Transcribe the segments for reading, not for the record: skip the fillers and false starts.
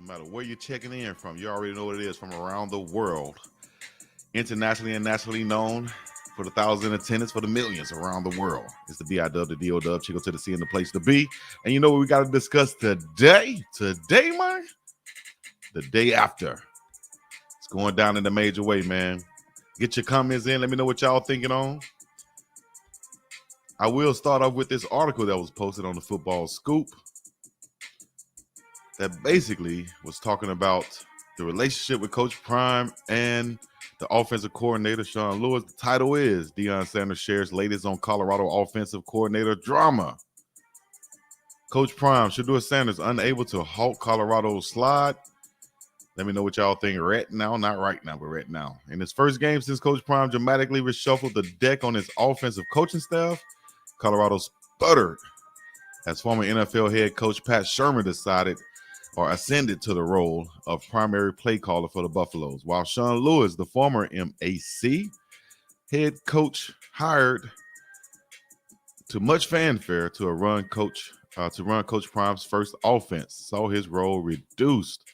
No matter where you're checking in from, you already know what it is from around the world. Internationally and nationally known for the thousand attendance for the millions around the world. It's the B-I-Dub, the D-O-Dub, Chico to the C, and the place to be. And you know what we got to discuss today? Today, man? The day after. It's going down in a major way, man. Get your comments in. Let me know what y'all thinking on. I will start off with this article that was posted on the Football Scoop that basically was talking about the relationship with Coach Prime and the offensive coordinator, Sean Lewis. The title is Deion Sanders shares latest on Colorado offensive coordinator drama. Coach Prime, Shedeur Sanders unable to halt Colorado's slide. Let me know what y'all think right now. Not right now, but right now. In his first game since Coach Prime dramatically reshuffled the deck on his offensive coaching staff, Colorado sputtered as former NFL head coach Pat Shurmur decided or ascended to the role of primary play caller for the Buffaloes, while Sean Lewis, the former MAC head coach, hired to much fanfare to run Coach Prime's first offense, saw his role reduced.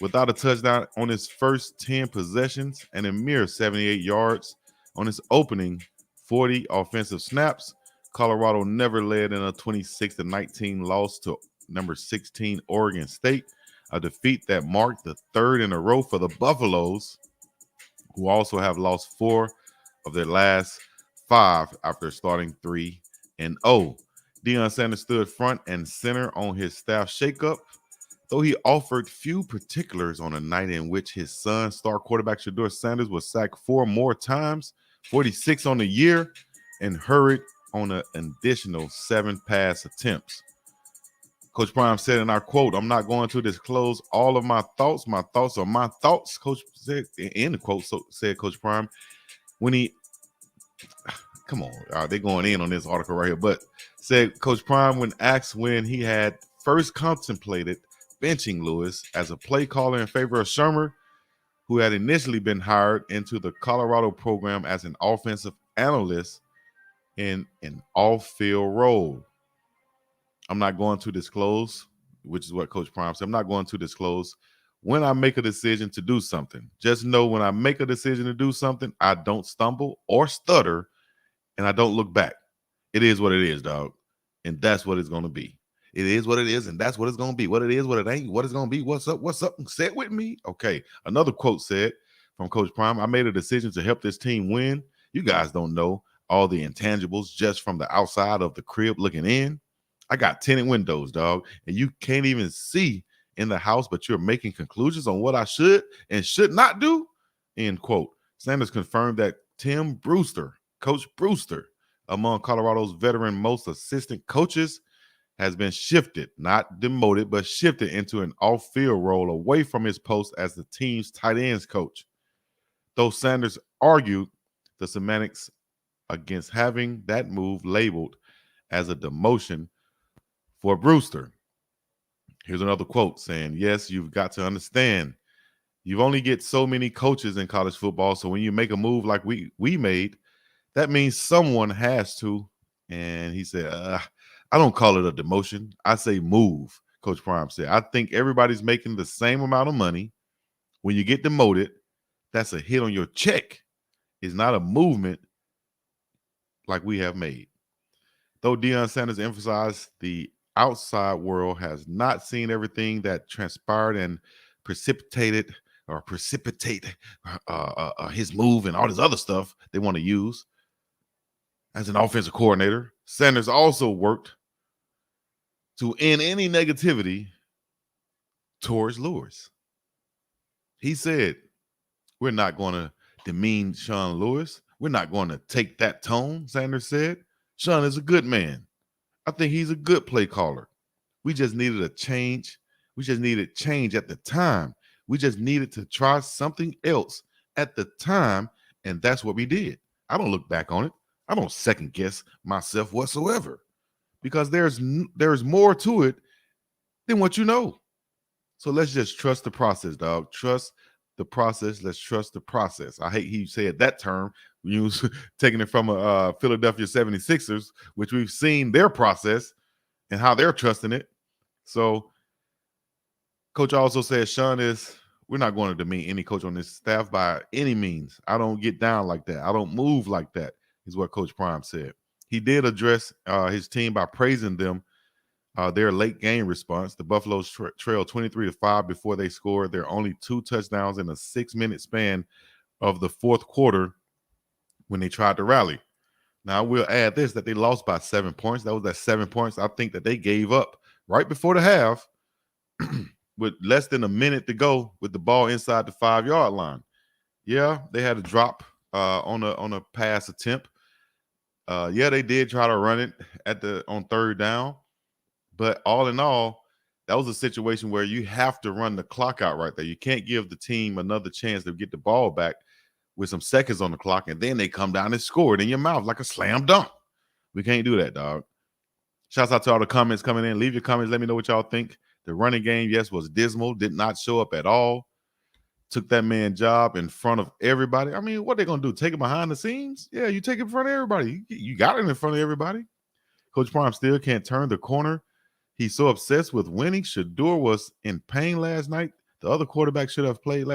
Without a touchdown on his first 10 possessions and a mere 78 yards on his opening 40 offensive snaps, Colorado never led in a 26-19 loss to number 16 Oregon State, a defeat that marked the third in a row for the Buffaloes, who also have lost 4 of their last 5 after starting 3-0. Deion Sanders stood front and center on his staff shakeup, though he offered few particulars on a night in which his son, star quarterback Shedeur Sanders, was sacked 4 more times, 46 on the year, and hurried on an additional 7 pass attempts. Coach Prime said, and I quote, "I'm not going to disclose all of my thoughts. My thoughts are my thoughts," Coach said, in the quote, said Coach Prime. When he, come on, they're going in on this article right here, but said Coach Prime when asked when he had first contemplated benching Lewis as a play caller in favor of Shurmur, who had initially been hired into the Colorado program as an offensive analyst in an off-field role. I'm not going to disclose, which is what Coach Prime said. I'm not going to disclose when I make a decision to do something. Just know when I make a decision to do something, I don't stumble or stutter, and I don't look back. It is what it is, dog. And that's what it's going to be. It is what it is, and that's what it's going to be. What it is, what it ain't, what it's going to be, what's up, say it with me. Okay, another quote said from Coach Prime, "I made a decision to help this team win. You guys don't know all the intangibles just from the outside of the crib looking in. I got tenant windows, dog, and you can't even see in the house, but you're making conclusions on what I should and should not do," end quote. Sanders confirmed that Tim Brewster, Coach Brewster, among Colorado's veteran most assistant coaches, has been shifted, not demoted, but shifted into an off-field role away from his post as the team's tight ends coach. Though Sanders argued the semantics against having that move labeled as a demotion for Brewster. Here's another quote saying, "Yes, you've got to understand, you've only get so many coaches in college football, so when you make a move like we made, that means someone has to." And he said, "I don't call it a demotion. I say move," Coach Prime said. "I think everybody's making the same amount of money. When you get demoted, that's a hit on your check. It's not a movement like we have made." Though Deion Sanders emphasized the outside world has not seen everything that transpired and precipitate his move and all this other stuff they want to use as an offensive coordinator, Sanders also worked to end any negativity towards Lewis. He said, "We're not going to demean Sean Lewis. We're not going to take that tone," Sanders said. "Sean is a good man. I think he's a good play caller. We just needed a change. We just needed change at the time. We just needed to try something else at the time, and that's what we did. I don't look back on it. I don't second guess myself whatsoever, because there's more to it than what you know. So let's just trust the process, dog. Trust the process. Let's trust the process." I hate he said that term. You was taking it from a Philadelphia 76ers, which we've seen their process and how they're trusting it. So Coach also said, we're not going to demean any coach on this staff by any means. I don't get down like that. I don't move like that, is what Coach Prime said. He did address his team by praising them, their late game response. The Buffaloes trailed 23-5 before they scored their only 2 touchdowns in a 6-minute span of the fourth quarter when they tried to rally. Now, I will add this, that they lost by 7 points. That was that 7 points I think that they gave up right before the half with less than a minute to go with the ball inside the 5-yard line. Yeah, they had a drop on a pass attempt. Yeah, they did try to run it on third down. But all in all, that was a situation where you have to run the clock out right there. You can't give the team another chance to get the ball back with some seconds on the clock, and then they come down and score it in your mouth like a slam dunk. We can't do that, dog. Shouts out to all the comments coming in. Leave your comments. Let me know what y'all think. The running game, yes, was dismal. Did not show up at all. Took that man's job in front of everybody. I mean, what they going to do? Take it behind the scenes? Yeah, you take it in front of everybody. You got it in front of everybody. Coach Prime still can't turn the corner. He's so obsessed with winning. Shadur was in pain last night. The other quarterback should have played.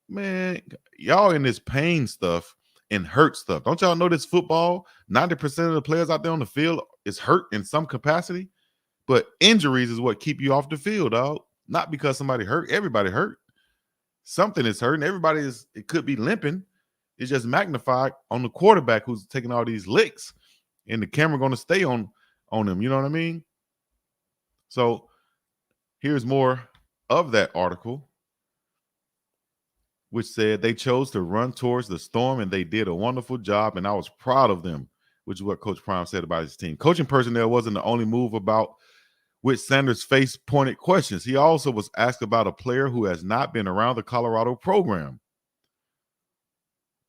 Man, y'all in this pain stuff and hurt stuff. Don't y'all know this football? 90% of the players out there on the field is hurt in some capacity. But injuries is what keep you off the field, dog. Not because somebody hurt. Everybody hurt. Something is hurting. It could be limping. It's just magnified on the quarterback who's taking all these licks. And the camera going to stay on him. You know what I mean? So here's more of that article, which said they chose to run towards the storm and they did a wonderful job, and I was proud of them, which is what Coach Prime said about his team. Coaching personnel wasn't the only move about which Sanders faced pointed questions. He also was asked about a player who has not been around the Colorado program.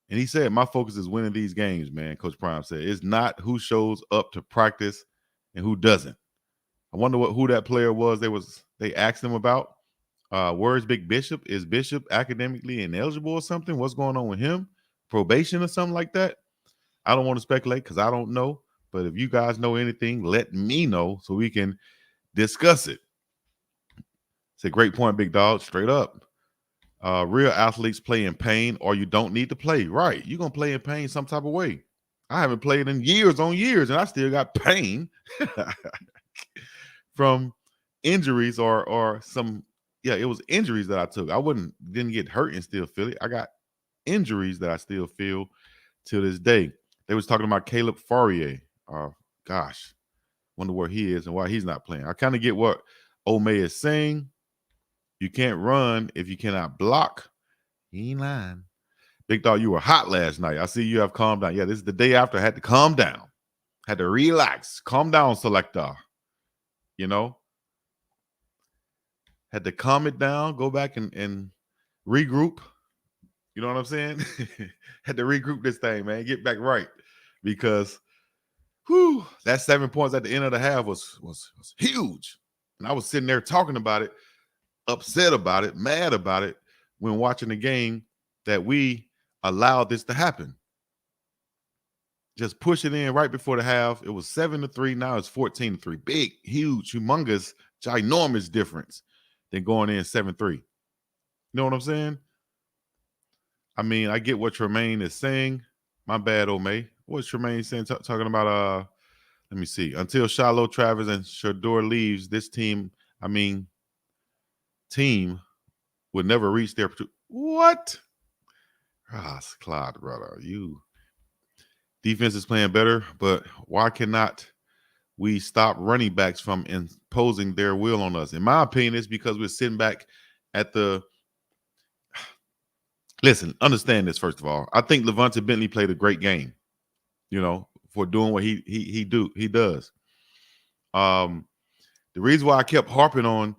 And he said, my focus is winning these games, man, Coach Prime said. It's not who shows up to practice and who doesn't. I wonder who that player was they asked him about. Where's Big Bishop? Is Bishop academically ineligible or something? What's going on with him? Probation or something like that? I don't want to speculate because I don't know. But if you guys know anything, let me know so we can discuss it. It's a great point, big dog. Straight up. Real athletes play in pain or you don't need to play. Right. You're going to play in pain some type of way. I haven't played in years on years, and I still got pain from injuries or some. Yeah, it was injuries that I took. I didn't get hurt and still feel it. I got injuries that I still feel to this day. They was talking about Caleb Fourier. Gosh, wonder where he is and why he's not playing. I kind of get what Ome is saying. You can't run if you cannot block. He ain't lying. Big dog, you were hot last night. I see you have calmed down. Yeah, this is the day after I had to calm down. Had to relax. Calm down, selector. You know? Had to calm it down, go back and regroup. You know what I'm saying? Had to regroup this thing, man. Get back right. Because that 7 points at the end of the half was huge. And I was sitting there talking about it, upset about it, mad about it when watching the game that we allowed this to happen. Just push it in right before the half. It was 7-3. Now it's 14-3. Big, huge, humongous, ginormous difference than going in 7-3. You know what I'm saying? I mean, I get what Tremaine is saying. My bad, Ome. What's Tremaine saying? Talking about, let me see. Until Shiloh, Travis, and Shadur leaves, this team would never reach their what? Clyde, brother. You defense is playing better, but why cannot we stop running backs from imposing their will on us? In my opinion, it's because we're sitting back at the. Listen, understand this first of all. I think Levante Bentley played a great game, for doing what he does. The reason why I kept harping on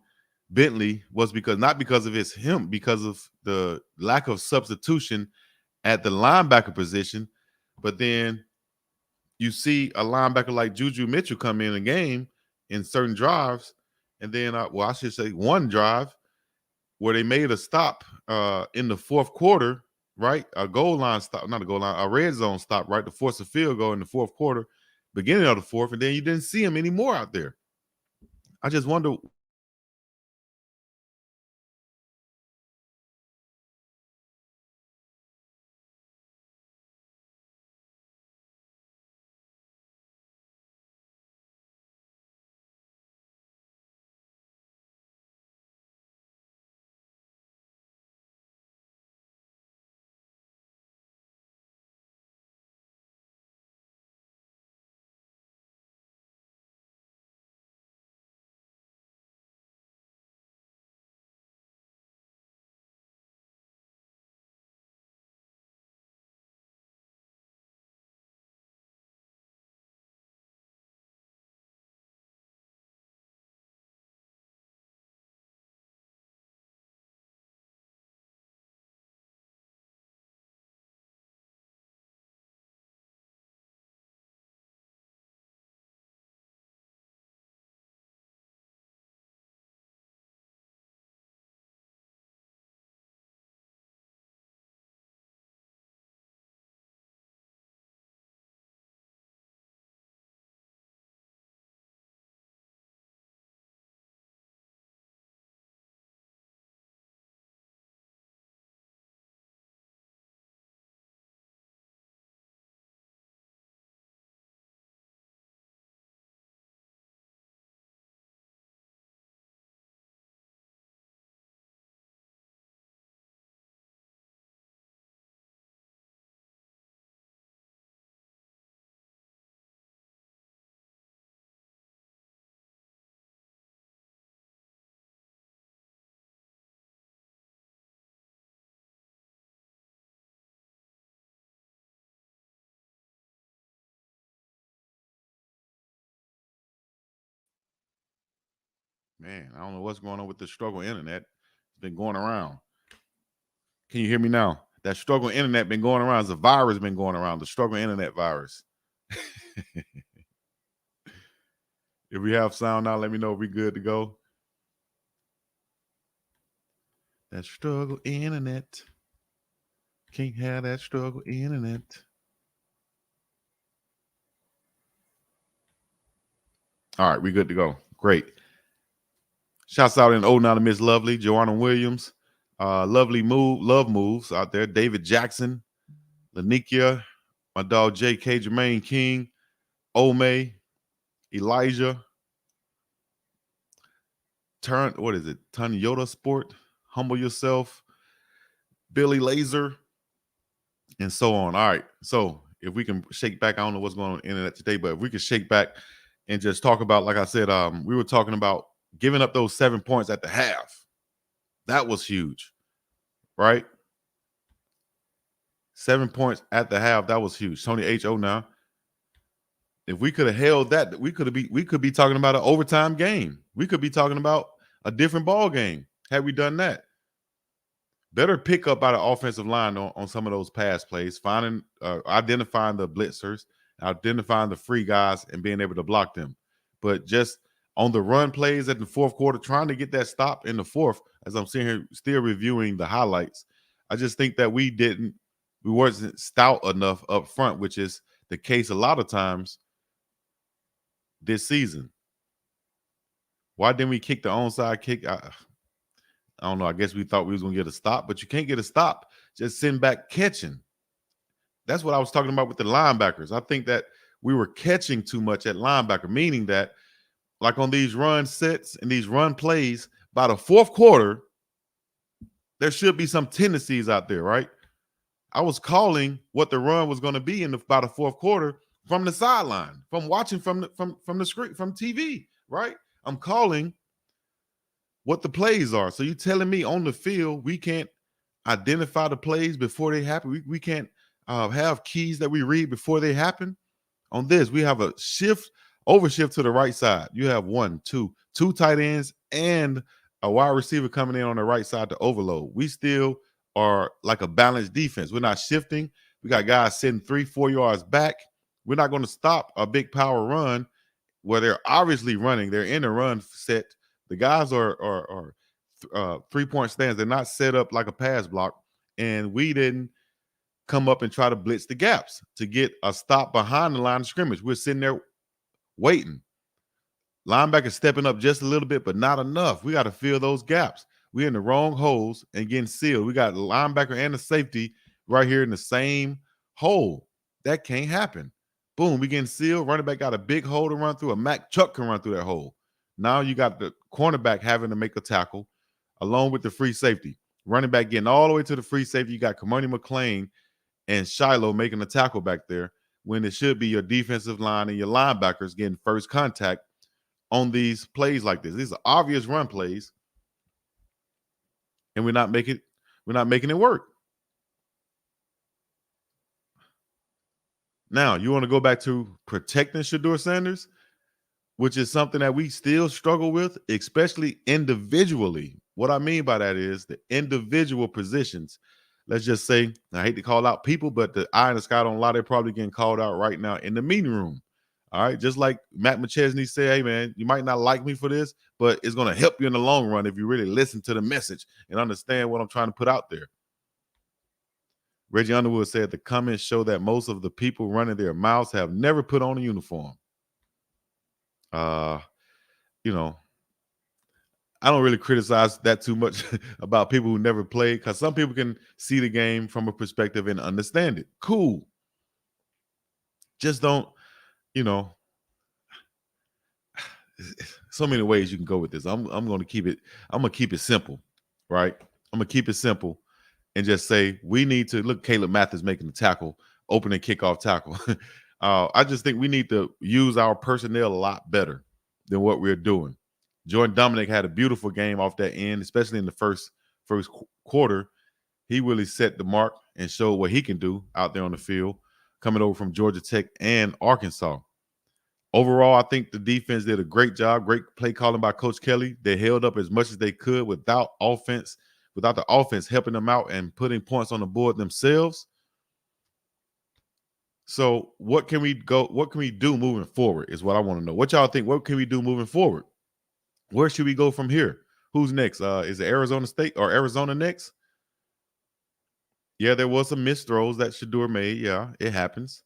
Bentley was not because of him, because of the lack of substitution at the linebacker position. But then you see a linebacker like Juju Mitchell come in a game in certain drives, and then I should say one drive where they made a stop in the fourth quarter, right? A goal line stop, not a goal line, a red zone stop, right, to force a field goal in the fourth quarter, beginning of the fourth, and then you didn't see him anymore out there. I just wonder Man, I don't know what's going on with the struggle internet. It's been going around. Can you hear me now? That struggle internet been going around. The virus been going around. The struggle internet virus. If we have sound now, let me know if we good to go. That struggle internet. Can't have that struggle internet. All right, we good to go. Great. Shouts out in now to Miss Lovely, Joanna Williams, lovely love moves out there. David Jackson, Lanikia, my dog J.K. Jermaine King, Ome, Elijah, Tony Yoda Sport, Humble Yourself, Billy Laser, and so on. All right. So if we can shake back, I don't know what's going on the internet today, but if we can shake back and just talk about, like I said, we were talking about giving up those 7 points at the half. That was huge, right? 7 points at the half. That was huge. Tony H.O. now. If we could have held that, we could be talking about an overtime game. We could be talking about a different ball game had we done that. Better pick up by the offensive line on some of those pass plays, identifying the blitzers, identifying the free guys, and being able to block them. But just on the run plays at the fourth quarter, trying to get that stop in the fourth, as I'm sitting here still reviewing the highlights, I just think that we wasn't stout enough up front, which is the case a lot of times this season. Why didn't we kick the onside kick? I don't know. I guess we thought we was going to get a stop, but you can't get a stop just sitting back catching. That's what I was talking about with the linebackers. I think that we were catching too much at linebacker, meaning that like on these run sets and these run plays, by the fourth quarter, there should be some tendencies out there, right? I was calling what the run was going to be by the fourth quarter from the sideline, from watching from the screen, from TV, right? I'm calling what the plays are. So you're telling me on the field we can't identify the plays before they happen? We can't have keys that we read before they happen? On this, we have a overshift to the right side. You have two tight ends and a wide receiver coming in on the right side to overload. We still are like a balanced defense. We're not shifting. We got guys sitting 3-4 yards back. We're not going to stop a big power run where they're obviously running. They're in the run set. The guys are 3-point stands. They're not set up like a pass block. And we didn't come up and try to blitz the gaps to get a stop behind the line of scrimmage. We're sitting there waiting. Linebacker stepping up just a little bit, but not enough. We got to fill those gaps. We're in the wrong holes and getting sealed. We got the linebacker and the safety right here in the same hole. That can't happen. Boom, we getting sealed. Running back got a big hole to run through. A Mack Chuck can run through that hole. Now you got the cornerback having to make a tackle along with the free safety. Running back getting all the way to the free safety. You got Kamani McLean and Shiloh making a tackle back there when it should be your defensive line and your linebackers getting first contact on these plays like this. These are obvious run plays, and we're not making it work. Now, you want to go back to protecting Shedeur Sanders, which is something that we still struggle with, especially individually. What I mean by that is the individual positions. Let's just say, I hate to call out people, but the eye in the sky don't lie. They're probably getting called out right now in the meeting room. All right. Just like Matt McChesney said, hey, man, you might not like me for this, but it's going to help you in the long run if you really listen to the message and understand what I'm trying to put out there. Reggie Underwood said the comments show that most of the people running their mouths have never put on a uniform. You know, I don't really criticize that too much about people who never played, because some people can see the game from a perspective and understand it. Cool. Just don't, so many ways you can go with this. I'm going to keep it simple, right? I'm going to keep it simple and just say we need to look. Caleb Mathis making the tackle, opening kickoff tackle. I just think we need to use our personnel a lot better than what we're doing. Jordan Dominic had a beautiful game off that end, especially in the first quarter. He really set the mark and showed what he can do out there on the field, coming over from Georgia Tech and Arkansas. Overall, I think the defense did a great job. Great play calling by Coach Kelly. They held up as much as they could without the offense helping them out and putting points on the board themselves. So what can we do moving forward is what I want to know. What y'all think? What can we do moving forward? Where should we go from here? Who's next? Is it Arizona State or Arizona next? Yeah, there was some missed throws that Shadur made. Yeah, it happens.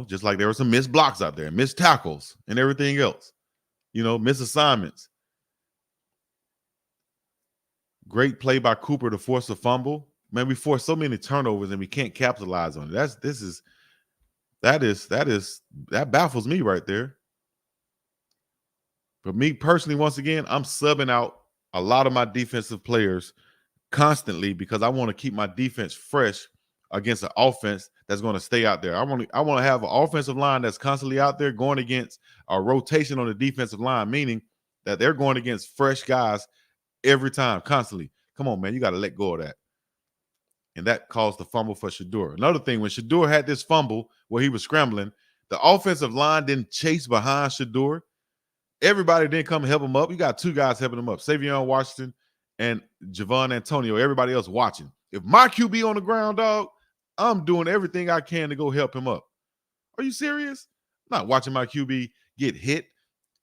Just like there were some missed blocks out there, missed tackles and everything else. Missed assignments. Great play by Cooper to force a fumble. Man, we force so many turnovers and we can't capitalize on it. That baffles me right there. But me personally, once again, I'm subbing out a lot of my defensive players constantly because I want to keep my defense fresh against an offense that's going to stay out there. I want to have an offensive line that's constantly out there going against a rotation on the defensive line, meaning that they're going against fresh guys every time, constantly. Come on, man, you got to let go of that. And that caused the fumble for Shadur. Another thing, when Shadur had this fumble where he was scrambling, the offensive line didn't chase behind Shadur. Everybody didn't come help him up. You got two guys helping him up, Savion Washington and Javon Antonio. Everybody else watching. If my QB on the ground, dog, I'm doing everything I can to go help him up. Are you serious? I'm not watching my QB get hit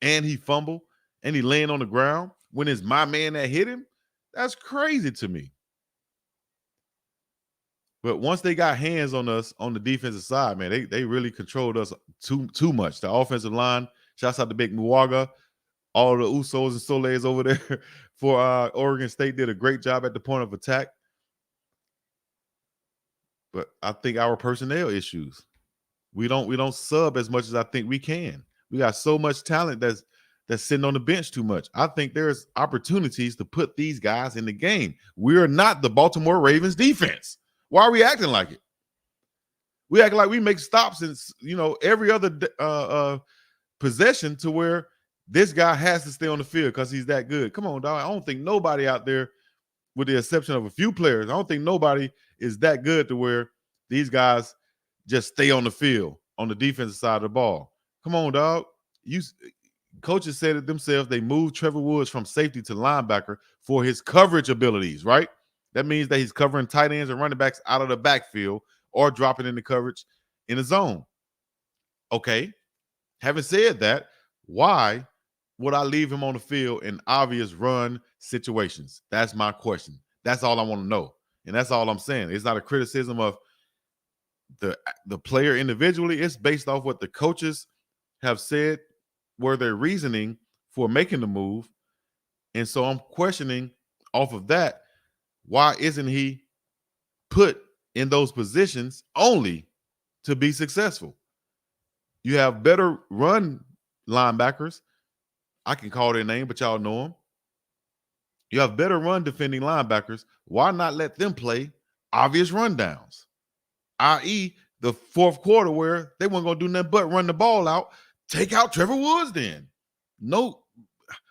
and he fumble and he laying on the ground when it's my man that hit him. That's crazy to me. But once they got hands on us on the defensive side, man, they really controlled us too much. The offensive line, shouts out to Big Muwaga, all the Usos and Soles over there for Oregon State did a great job at the point of attack. But I think our personnel issues. We don't sub as much as I think we can. We got so much talent that's sitting on the bench too much. I think there's opportunities to put these guys in the game. We are not the Baltimore Ravens defense. Why are we acting like it? We act like we make stops in every other possession to where this guy has to stay on the field because he's that good. Come on, dog. I don't think nobody out there, with the exception of a few players, I don't think nobody is that good to where these guys just stay on the field on the defensive side of the ball. Come on, dog. Coaches said it themselves. They moved Trevor Woods from safety to linebacker for his coverage abilities, right? That means that he's covering tight ends and running backs out of the backfield or dropping in the coverage in the zone. Okay. Having said that, why would I leave him on the field in obvious run situations? That's my question. That's all I want to know. And that's all I'm saying. It's not a criticism of the player individually. It's based off what the coaches have said were their reasoning for making the move. And so I'm questioning off of that, why isn't he put in those positions only to be successful? You have better run linebackers. I can call their name, but y'all know them. You have better run defending linebackers. Why not let them play obvious rundowns? I.e., the fourth quarter where they weren't going to do nothing but run the ball out. Take out Trevor Woods then. No,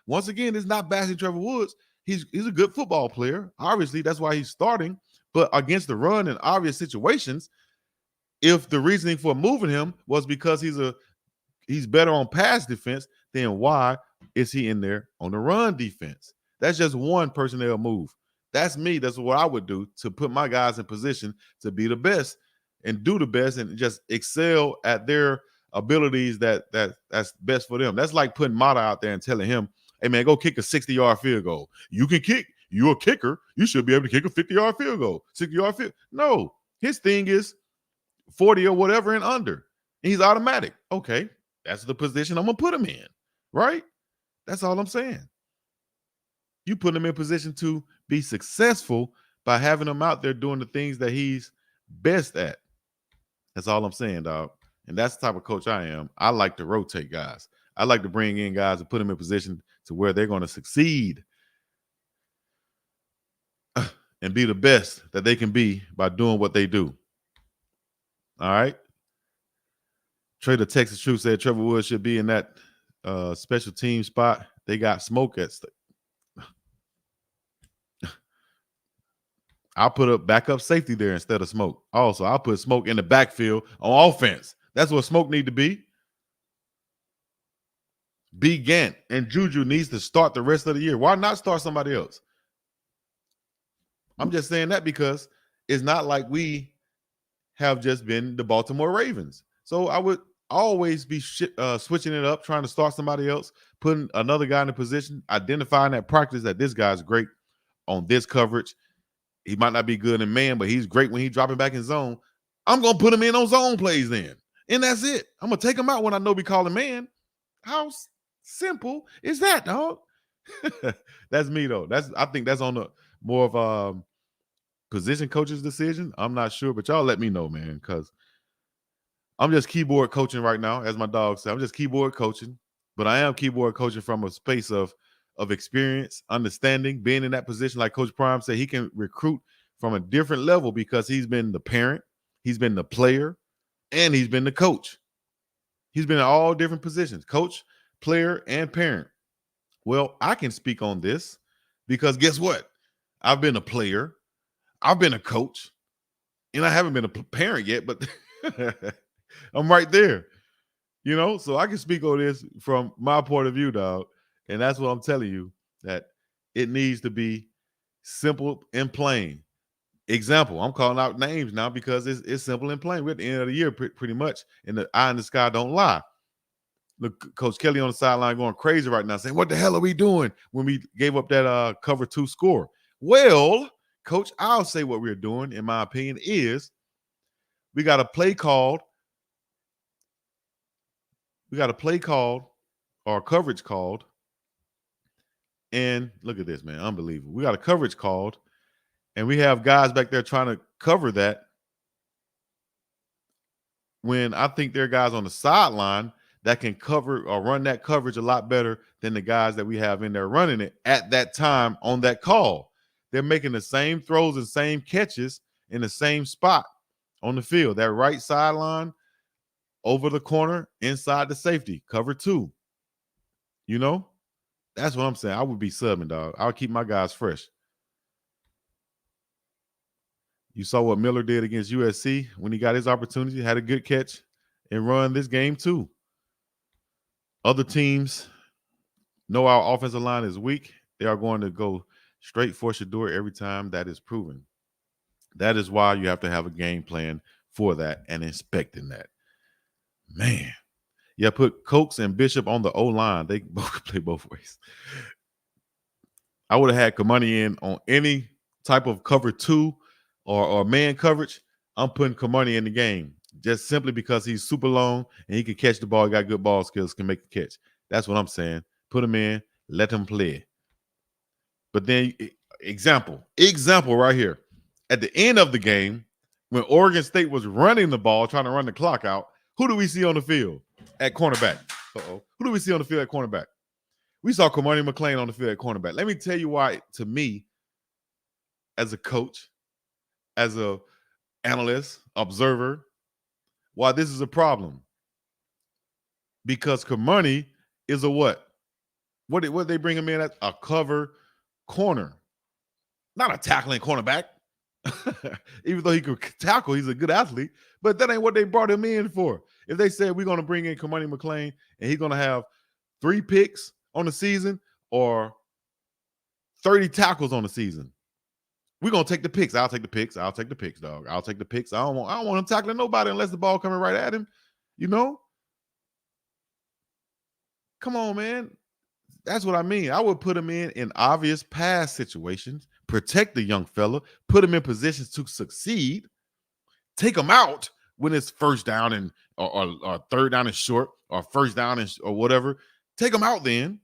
once again, it's not bashing Trevor Woods. He's a good football player. Obviously, that's why he's starting. But against the run in obvious situations, if the reasoning for moving him was because he's better on pass defense, then why is he in there on the run defense? That's just one personnel move. That's me. That's what I would do to put my guys in position to be the best and do the best and just excel at their abilities that's best for them. That's like putting Mata out there and telling him, hey, man, go kick a 60-yard field goal. You can kick. You're a kicker. You should be able to kick a 50-yard field goal, 60-yard field. No, his thing is 40 or whatever and under. And he's automatic. Okay, that's the position I'm going to put him in, right? That's all I'm saying. You put him in position to be successful by having him out there doing the things that he's best at. That's all I'm saying, dog. And that's the type of coach I am. I like to rotate guys. I like to bring in guys and put them in position to where they're going to succeed and be the best that they can be by doing what they do. All right. Trader Texas Truth said Trevor Woods should be in that special team spot. They got Smoke at I'll put a backup safety there instead of Smoke. Also, I'll put Smoke in the backfield on offense. That's what Smoke need to be. B. Gant and Juju needs to start the rest of the year. Why not start somebody else? I'm just saying that because it's not like we have just been the Baltimore Ravens. So I would always be switching it up, trying to start somebody else, putting another guy in a position, identifying at practice that this guy's great on this coverage. He might not be good in man, but he's great when he's dropping back in zone. I'm going to put him in on zone plays then. And that's it. I'm going to take him out when I know we call him man. How simple is that, dog? That's me, though. I think that's on the more of position coach's decision. I'm not sure, but y'all let me know, man, because I'm just keyboard coaching right now, as my dog said. I'm just keyboard coaching, but I am keyboard coaching from a space of experience, understanding, being in that position. Like Coach Prime said, he can recruit from a different level because he's been the parent, he's been the player, and he's been the coach. He's been in all different positions, coach, player, and parent. Well, I can speak on this because guess what? I've been a player, I've been a coach, and I haven't been a parent yet, but I'm right there. So I can speak on this from my point of view, dog. And that's what I'm telling you, that it needs to be simple and plain. Example, I'm calling out names now because it's simple and plain. We're at the end of the year pretty much, and the eye in the sky don't lie. Look, Coach Kelly on the sideline going crazy right now saying, what the hell are we doing when we gave up that cover 2 score? Well, Coach, I'll say what we're doing, in my opinion, is we got a play called. We got a play called or coverage called. And look at this, man. Unbelievable. We got a coverage called, and we have guys back there trying to cover that when I think there are guys on the sideline that can cover or run that coverage a lot better than the guys that we have in there running it at that time on that call. They're making the same throws and same catches in the same spot on the field. That right sideline, over the corner, inside the safety, cover 2. That's what I'm saying. I would be subbing, dog. I'll keep my guys fresh. You saw what Miller did against USC when he got his opportunity, had a good catch and run this game too. Other teams know our offensive line is weak. They are going to go straight for Shadur every time. That is proven. That is why you have to have a game plan for that and inspecting that. Man. Yeah, put Cokes and Bishop on the O-line. They both play both ways. I would have had Kamani in on any type of cover 2 or man coverage. I'm putting Kamani in the game just simply because he's super long and he can catch the ball. He got good ball skills, can make the catch. That's what I'm saying. Put him in, let him play. But then, example right here. At the end of the game, when Oregon State was running the ball, trying to run the clock out, who do we see on the field at cornerback? Who do we see on the field at cornerback? We saw Kamani McLean on the field at cornerback. Let me tell you why, to me, as a coach, as a analyst, observer, why this is a problem. Because Kamani is a what? What did they bring him in at? A cover corner. Not a tackling cornerback. Even though he could tackle, he's a good athlete. But that ain't what they brought him in for. If they said we're going to bring in Kamani McLean and he's going to have 3 picks on the season or 30 tackles on the season, we're going to take the picks. I'll take the picks. I'll take the picks, dog. I'll take the picks. I don't want him tackling nobody unless the ball coming right at him. Come on, man. That's what I mean. I would put him in obvious pass situations, protect the young fella, put him in positions to succeed, take him out when it's first down and or third down and short or first down and or whatever. Take him out then,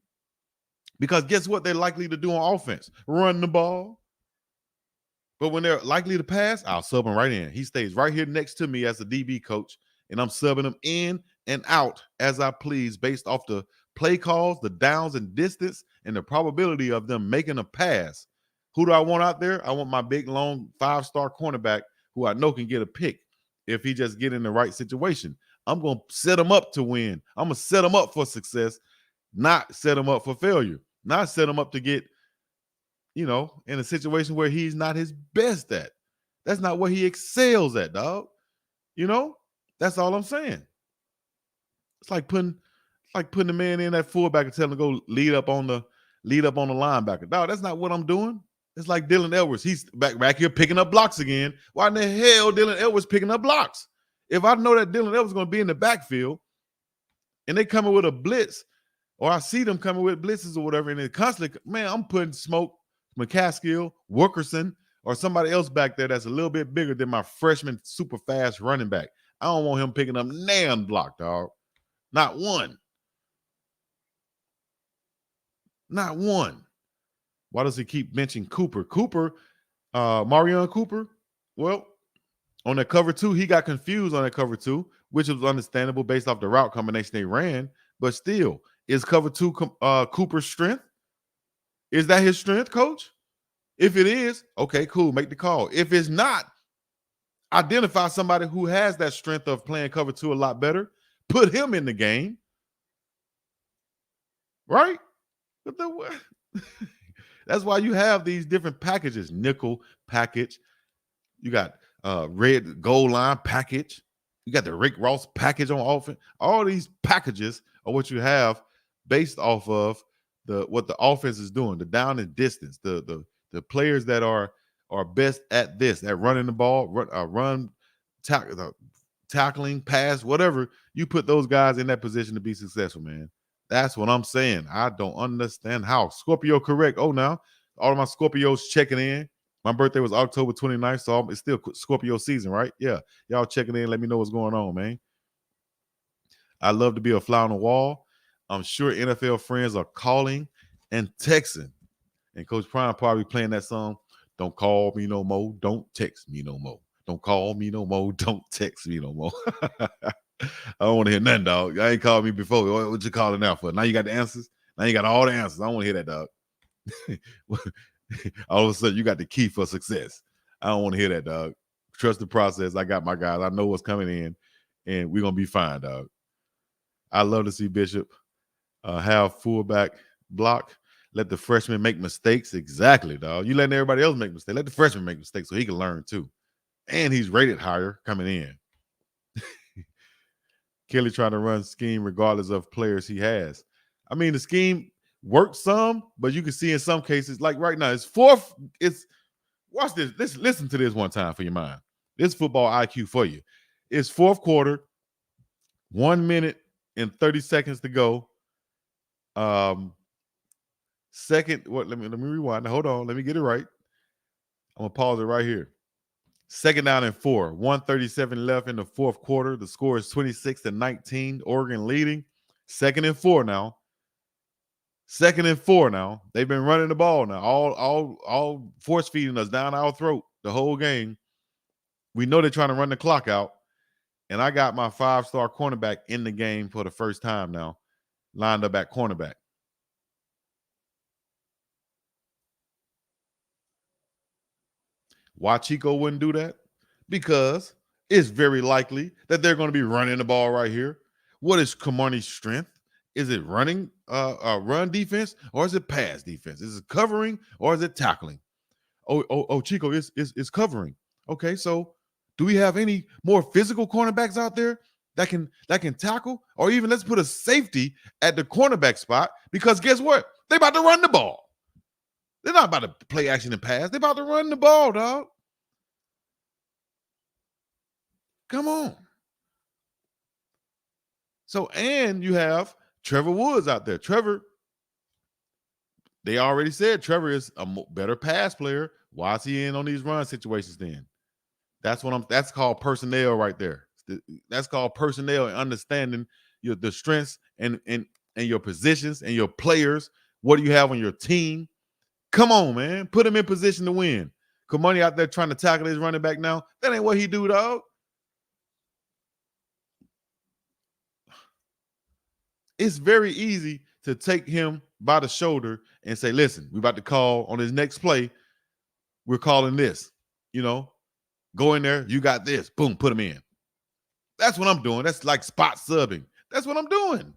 because guess what they're likely to do on offense? Run the ball. But when they're likely to pass, I'll sub him right in. He stays right here next to me as a DB coach, and I'm subbing him in and out as I please based off the play calls, the downs and distance, and the probability of them making a pass. Who do I want out there? I want my big, long 5-star cornerback who I know can get a pick if he just get in the right situation. I'm going to set him up to win. I'm going to set him up for success, not set him up for failure, not set him up to get, in a situation where he's not his best at. That's not what he excels at, dog. That's all I'm saying. It's like putting Like putting the man in that fullback and telling him to go lead up on the linebacker. Dog, that's not what I'm doing. It's like Dylan Edwards. He's back here picking up blocks again. Why in the hell Dylan Edwards picking up blocks? If I know that Dylan Edwards is going to be in the backfield and they coming with a blitz, or I see them coming with blitzes or whatever, and it constantly, man, I'm putting Smoke, McCaskill, Wilkerson, or somebody else back there that's a little bit bigger than my freshman super fast running back. I don't want him picking up nan block, dog. Not one. Not one. Why does he keep mentioning Cooper? Marion Cooper? Well, on that cover 2, he got confused on that cover 2, which was understandable based off the route combination they ran. But still, is cover 2 Cooper's strength? Is that his strength, coach? If it is, okay, cool, make the call. If it's not, identify somebody who has that strength of playing cover 2 a lot better. Put him in the game. Right? That's why you have these different packages. Nickel package. You got red goal line package. You got the Rick Ross package on offense. All these packages are what you have based off of what the offense is doing, the down and distance, the players that are best at this, at running the ball, tackling, pass, whatever. You put those guys in that position to be successful, man. That's what I'm saying. I don't understand how. Scorpio correct. Oh, now all of my Scorpios checking in. My birthday was October 29th, so it's still Scorpio season, right? Yeah. Y'all checking in. Let me know what's going on, man. I love to be a fly on the wall. I'm sure NFL friends are calling and texting. And Coach Prime probably playing that song, Don't Call Me No More, Don't Text Me No More. Don't call me no more, don't text me no more. I don't want to hear nothing, dog. I ain't called me before. What you calling now for? Now you got the answers? Now you got all the answers. I don't want to hear that, dog. All of a sudden, you got the key for success. I don't want to hear that, dog. Trust the process. I got my guys. I know what's coming in, and we're going to be fine, dog. I love to see Bishop have fullback block. Let the freshman make mistakes. Exactly, dog. You letting everybody else make mistakes. Let the freshman make mistakes so he can learn, too. And he's rated higher coming in. Kelly trying to run scheme regardless of players he has. I mean, the scheme works some, but you can see in some cases, like right now, it's fourth. Watch this. Listen to this one time for your mind. This football IQ for you. It's fourth quarter, 1 minute and 30 seconds to go. Second, let me rewind. Hold on, let me get it right. I'm gonna pause it right here. 2nd down and 4, 1:37 left in the fourth quarter. The score is 26-19. Oregon leading. 2nd and 4 now. 2nd and 4 now. They've been running the ball now. All force feeding us down our throat the whole game. We know they're trying to run the clock out. And I got my 5-star cornerback in the game for the first time now, lined up at cornerback. Why Chico wouldn't do that? Because it's very likely that they're going to be running the ball right here. What is Kamani's strength? Is it running, run defense, or is it pass defense? Is it covering, or is it tackling? Oh, Chico, it's covering. Okay, so do we have any more physical cornerbacks out there that can tackle? Or even let's put a safety at the cornerback spot, because guess what? They're about to run the ball. They're not about to play action and pass. They're about to run the ball, dog. Come on. So, and you have Trevor Woods out there. Trevor, they already said Trevor is a better pass player. Why is he in on these run situations then? That's called personnel right there. That's called personnel and understanding the strengths and your positions and your players. What do you have on your team? Come on, man. Put him in position to win. Kamani out there trying to tackle his running back now. That ain't what he do, dog. It's very easy to take him by the shoulder and say, listen, we're about to call on his next play. We're calling this. Go in there. You got this. Boom, put him in. That's what I'm doing. That's like spot subbing. That's what I'm doing.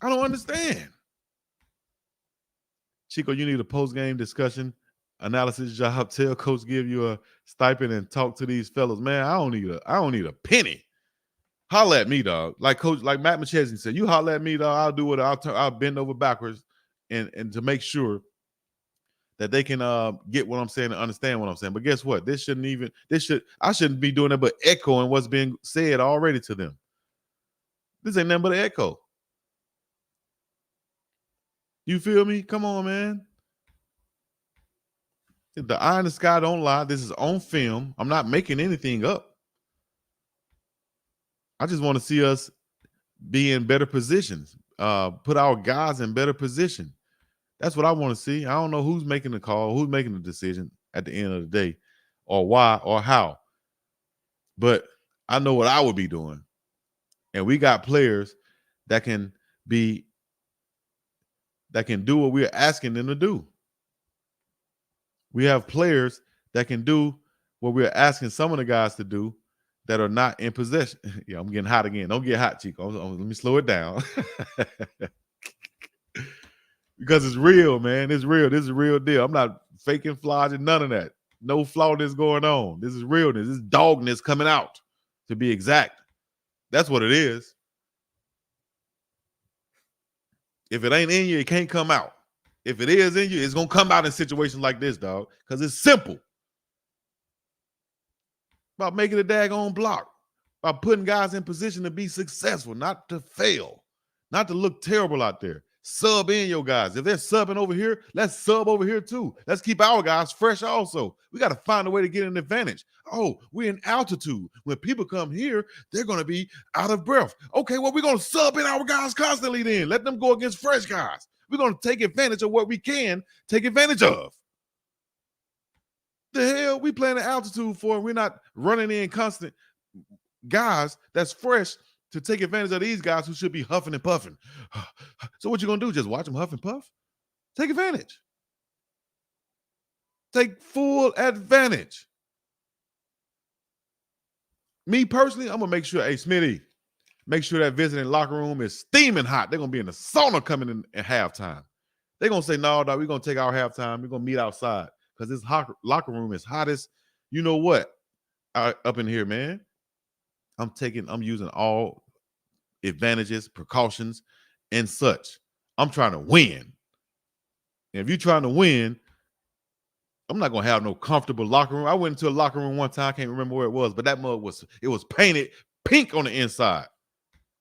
I don't understand. Chico, you need a post-game discussion analysis job. Tell coach give you a stipend and talk to these fellas. Man, I don't need a penny. Holler at me, dog. Like Matt McChesney said, you holler at me, dog. I'll do it. I'll bend over backwards and to make sure that they can get what I'm saying and understand what I'm saying. But guess what? I shouldn't be doing it but echoing what's being said already to them. This ain't nothing but an echo. You feel me? Come on, man. The eye in the sky don't lie. This is on film. I'm not making anything up. I just want to see us be in better positions. Put our guys in better position. That's what I want to see. I don't know who's making the call, who's making the decision at the end of the day, or why or how. But I know what I would be doing. And we got players that can do what we're asking them to do. We have players that can do what we're asking some of the guys to do that are not in possession. Yeah, I'm getting hot again. Don't get hot, Chico. Let me slow it down. Because it's real, man. It's real. This is a real deal. I'm not faking flogging, none of that. No flawness going on. This is realness. This is dogness coming out, to be exact. That's what it is. If it ain't in you, it can't come out. If it is in you, it's going to come out in situations like this, dog, because it's simple. About making a daggone block, about putting guys in position to be successful, not to fail, not to look terrible out there. Sub in your guys. If they're subbing over here, let's sub over here too. Let's keep our guys fresh also. We got to find a way to get an advantage. Oh, we're in altitude. When people come here, they're going to be out of breath. Okay, well, we're going to sub in our guys constantly then. Let them go against fresh guys. We're going to take advantage of what we can take advantage of. The hell we playing at altitude for? We're not running in constant guys that's fresh to take advantage of these guys who should be huffing and puffing. So what you gonna do? Just watch them huff and puff? Take advantage. Take full advantage. Me personally, I'm gonna make sure, hey Smitty, make sure that visiting locker room is steaming hot. They're gonna be in the sauna coming in at halftime. They're gonna say, no, dog, we're gonna take our halftime. We're gonna meet outside because this locker room is hottest. You know what? Up in here, man. I'm using all advantages, precautions, and such. I'm trying to win. And if you're trying to win, I'm not gonna have no comfortable locker room. I went into a locker room one time, I can't remember where it was, but that mug was painted pink on the inside.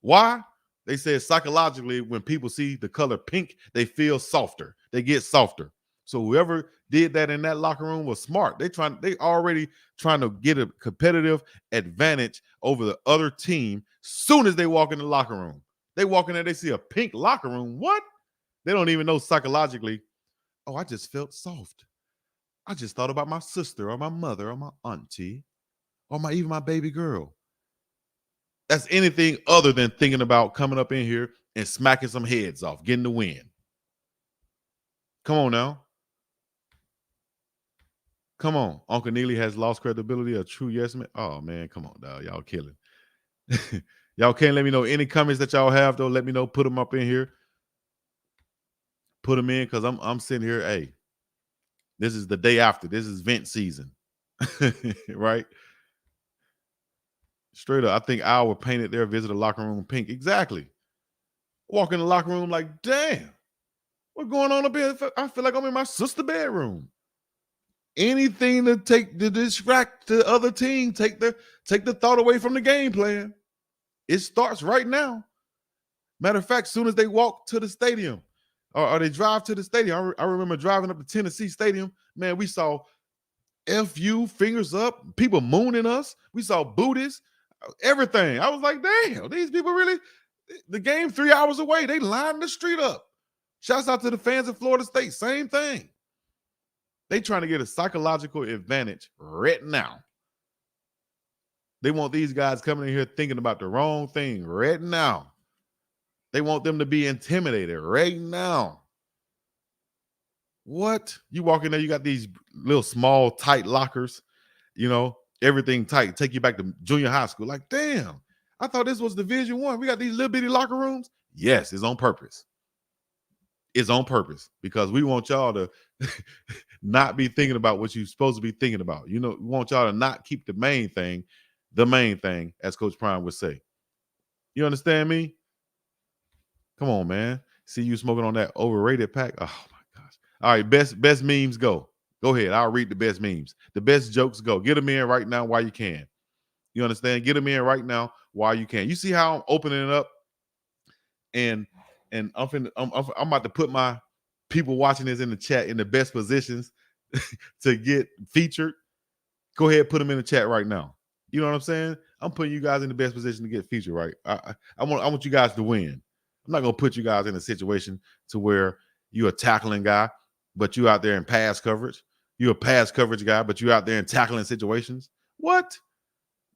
Why? They said psychologically, when people see the color pink, they feel softer. They get softer. So whoever did that in that locker room was smart. They already trying to get a competitive advantage over the other team soon as they walk in the locker room. They walk in there, they see a pink locker room. What? They don't even know psychologically, oh, I just felt soft. I just thought about my sister or my mother or my auntie or even my baby girl. That's anything other than thinking about coming up in here and smacking some heads off, getting the win. Come on now. Come on. Uncle Neely has lost credibility, a true yes man. Oh, man, come on, dog. Y'all killing. Y'all can't let me know any comments that y'all have, though. Let me know. Put them up in here. Put them in because I'm sitting here. Hey, this is the day after. This is vent season. Right? Straight up. I think Iowa painted their visitor locker room pink. Exactly. Walk in the locker room like, damn, what's going on up here? I feel like I'm in my sister's bedroom. Anything to distract the other team, take the thought away from the game plan. It starts right now. Matter of fact, soon as they walk to the stadium or they drive to the stadium, I remember driving up to Tennessee Stadium. Man, we saw FU, fingers up, people mooning us. We saw booties, everything. I was like, damn, these people really, the game 3 hours away, they lined the street up. Shouts out to the fans of Florida State, same thing. They trying to get a psychological advantage right now. They want these guys coming in here thinking about the wrong thing right now. They want them to be intimidated right now. What? You walk in there, you got these little small, tight lockers, you know, everything tight. Take you back to junior high school. Like, damn, I thought this was Division I. We got these little bitty locker rooms. Yes, it's on purpose. It's on purpose because we want y'all to not be thinking about what you're supposed to be thinking about. You know, we want y'all to not keep the main thing, as Coach Prime would say. You understand me? Come on, man. See you smoking on that overrated pack. Oh my gosh. All right, best memes go. Go ahead. I'll read the best memes. The best jokes go. Get them in right now while you can. You understand? Get them in right now while you can. You see how I'm opening it up, and I'm about to put my people watching this in the chat in the best positions to get featured. Go ahead, put them in the chat right now. You know what I'm saying? I'm putting you guys in the best position to get featured, right? I want you guys to win. I'm not gonna put you guys in a situation to where you're a tackling guy, but you out there in pass coverage. You're a pass coverage guy, but you out there in tackling situations. What?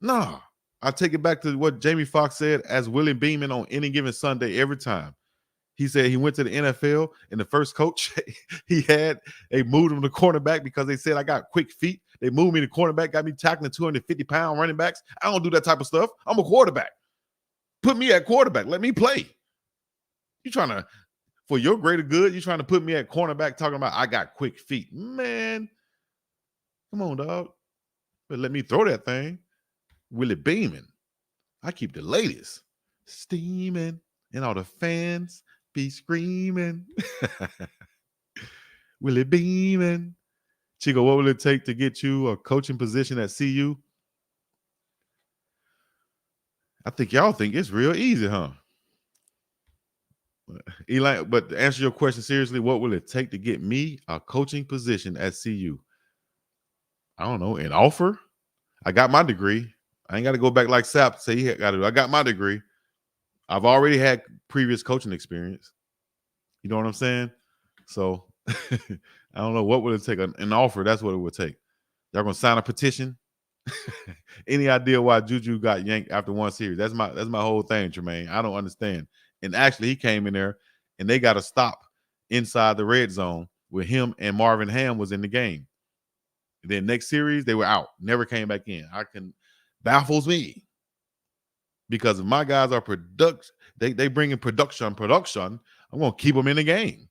Nah. I take it back to what Jamie Foxx said as Willie Beeman on Any Given Sunday every time. He said he went to the NFL and the first coach he had, they moved him to cornerback because they said I got quick feet. They moved me to cornerback, got me tackling 250-pound running backs. I don't do that type of stuff. I'm a quarterback. Put me at quarterback. Let me play. You trying to, for your greater good, you trying to put me at cornerback talking about I got quick feet. Man, come on, dog. But let me throw that thing. Willie Beeman. I keep the ladies steaming and all the fans be screaming. Willie Beeman. Chico, what will it take to get you a coaching position at CU? I think y'all think it's real easy, huh? Eli, but to answer your question seriously, what will it take to get me a coaching position at CU? I don't know, an offer? I got my degree. I ain't got to go back like Sap say he got to do. I got my degree. I've already had previous coaching experience. You know what I'm saying? So I don't know, what would it take? An offer, that's what it would take. Y'all gonna sign a petition? Any idea why Juju got yanked after one series? That's my whole thing, Jermaine. I don't understand. And actually, he came in there and they got a stop inside the red zone with him and Marvin Ham was in the game. And then next series, they were out, never came back in. Baffles me. Because if my guys are they bring in production, I'm gonna keep them in the game.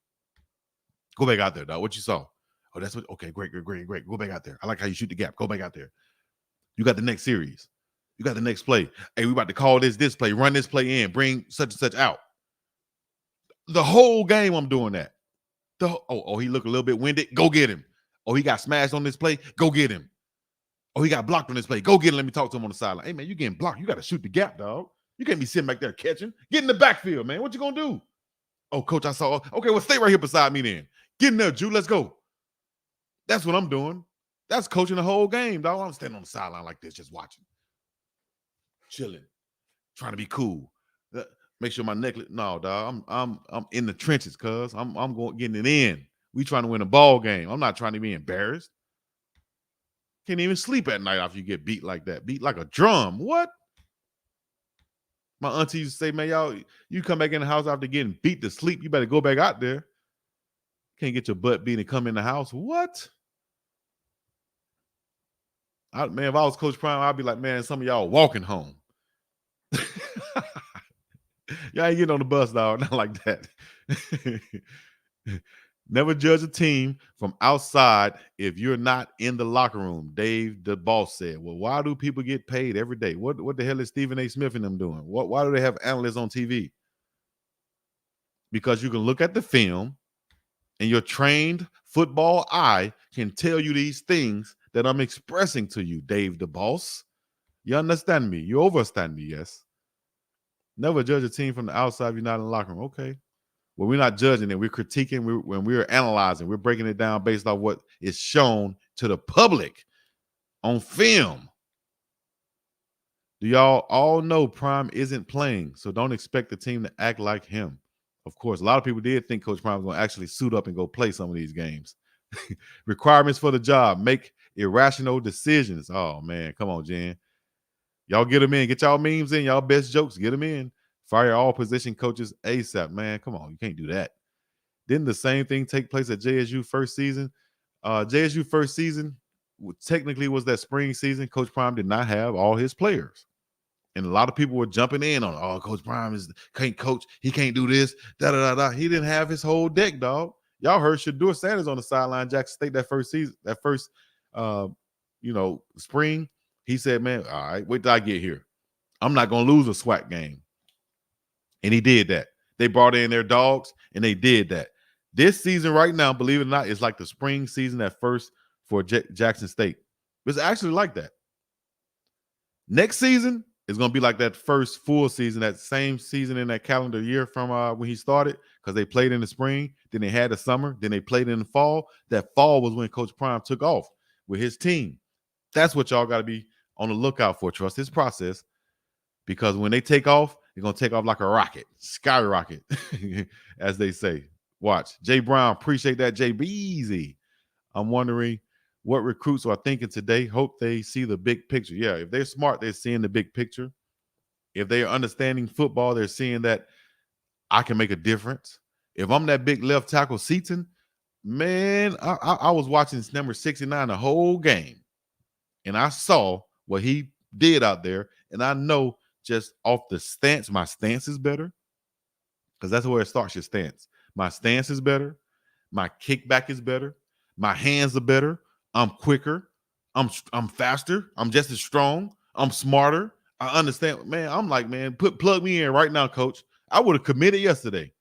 Go back out there, dog. What you saw? Oh, that's what. Okay, great. Go back out there. I like how you shoot the gap. Go back out there. You got the next series. You got the next play. Hey, we about to call this play. Run this play in. Bring such and such out. The whole game, I'm doing that. He looked a little bit winded. Go get him. Oh, he got smashed on this play. Go get him. Oh, he got blocked on this play. Go get him. Let me talk to him on the sideline. Hey, man, you getting blocked. You got to shoot the gap, dog. You can't be sitting back there catching. Get in the backfield, man. What you going to do? Oh, coach, I saw. Okay, well, stay right here beside me then. Get in there, Drew. Let's go. That's what I'm doing. That's coaching the whole game, dog. I'm standing on the sideline like this, just watching. Chilling. Trying to be cool. Make sure my necklace. No, dog. I'm in the trenches, cuz. I'm getting it in. We trying to win a ball game. I'm not trying to be embarrassed. Can't even sleep at night after you get beat like that. Beat like a drum. What? My auntie used to say, man, y'all, you come back in the house after getting beat to sleep, you better go back out there. Can't get your butt beat and come in the house. What? Man, if I was Coach Prime, I'd be like, man, some of y'all walking home. Y'all ain't getting on the bus, dog. Not like that. Never judge a team from outside if you're not in the locker room, Dave, the boss, said. Well, why do people get paid every day? What the hell is Stephen A. Smith and them doing? Why do they have analysts on TV? Because you can look at the film and your trained football eye can tell you these things that I'm expressing to you, Dave, the boss. You understand me? You overstand me, yes? Never judge a team from the outside if you're not in the locker room. Okay. Well, we're not judging it. We're critiquing. When we're analyzing, we're breaking it down based on what is shown to the public on film. Do y'all all know Prime isn't playing, so don't expect the team to act like him. Of course, a lot of people did think Coach Prime was going to actually suit up and go play some of these games. Requirements for the job: make irrational decisions. Oh, man. Come on, Jen. Y'all get them in. Get y'all memes in. Y'all best jokes. Get them in. Fire all position coaches ASAP, man. Come on. You can't do that. Didn't the same thing take place at JSU first season? JSU first season technically was that spring season. Coach Prime did not have all his players. And a lot of people were jumping in on, oh, Coach Prime can't coach. He can't do this. Da-da-da-da. He didn't have his whole deck, dog. Y'all heard Shedeur Sanders on the sideline, Jackson State, that first season, spring. He said, man, all right, wait till I get here. I'm not going to lose a SWAT game. And he did that. They brought in their dogs, and they did that. This season right now, believe it or not, is like the spring season at first for Jackson State. It's actually like that. Next season is going to be like that first full season, that same season in that calendar year from when he started, because they played in the spring, then they had the summer, then they played in the fall. That fall was when Coach Prime took off with his team. That's what y'all got to be on the lookout for. Trust his process, because when they take off, they're going to take off like a rocket, skyrocket, as they say. Watch. Jay Brown, appreciate that, Jay Beezy. I'm wondering what recruits are thinking today. Hope they see the big picture. Yeah, if they're smart, they're seeing the big picture. If they're understanding football, they're seeing that I can make a difference. If I'm that big left tackle Seaton, man, I was watching number 69 the whole game, and I saw what he did out there, and I know just off the stance, my stance is better, because that's where it starts, your stance. My stance is better. My kickback is better. My hands are better. I'm quicker. I'm faster. I'm just as strong. I'm smarter. I understand. Man, I'm like, man, plug me in right now, coach. I would have committed yesterday.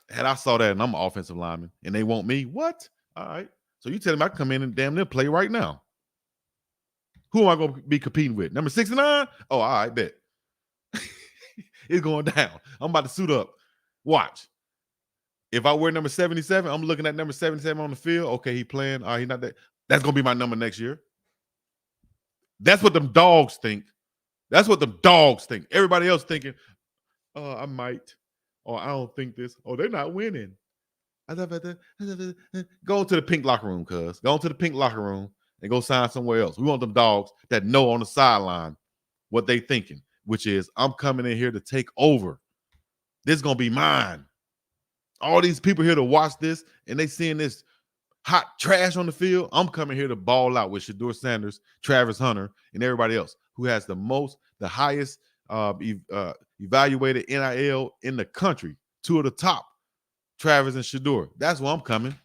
Had I saw that and I'm an offensive lineman and they want me, what? All right. So you telling me I can come in and damn near play right now. Who am I going to be competing with? Number 69? Oh, all right, bet. It's going down. I'm about to suit up. Watch. If I wear number 77, I'm looking at number 77 on the field. Okay, he playing. All right, he's not that. That's going to be my number next year. That's what them dogs think. Everybody else thinking, oh, I might. Or I don't think this. Oh, they're not winning. Go to the pink locker room, cuz. Go into the pink locker room and go sign somewhere else. We want them dogs that know on the sideline what they thinking, which is, I'm coming in here to take over. This is going to be mine. All these people here to watch this, and they seeing this hot trash on the field. I'm coming here to ball out with Shedeur Sanders, Travis Hunter, and everybody else who has the highest evaluated NIL in the country. Two of the top, Travis and Shadur. That's where I'm coming.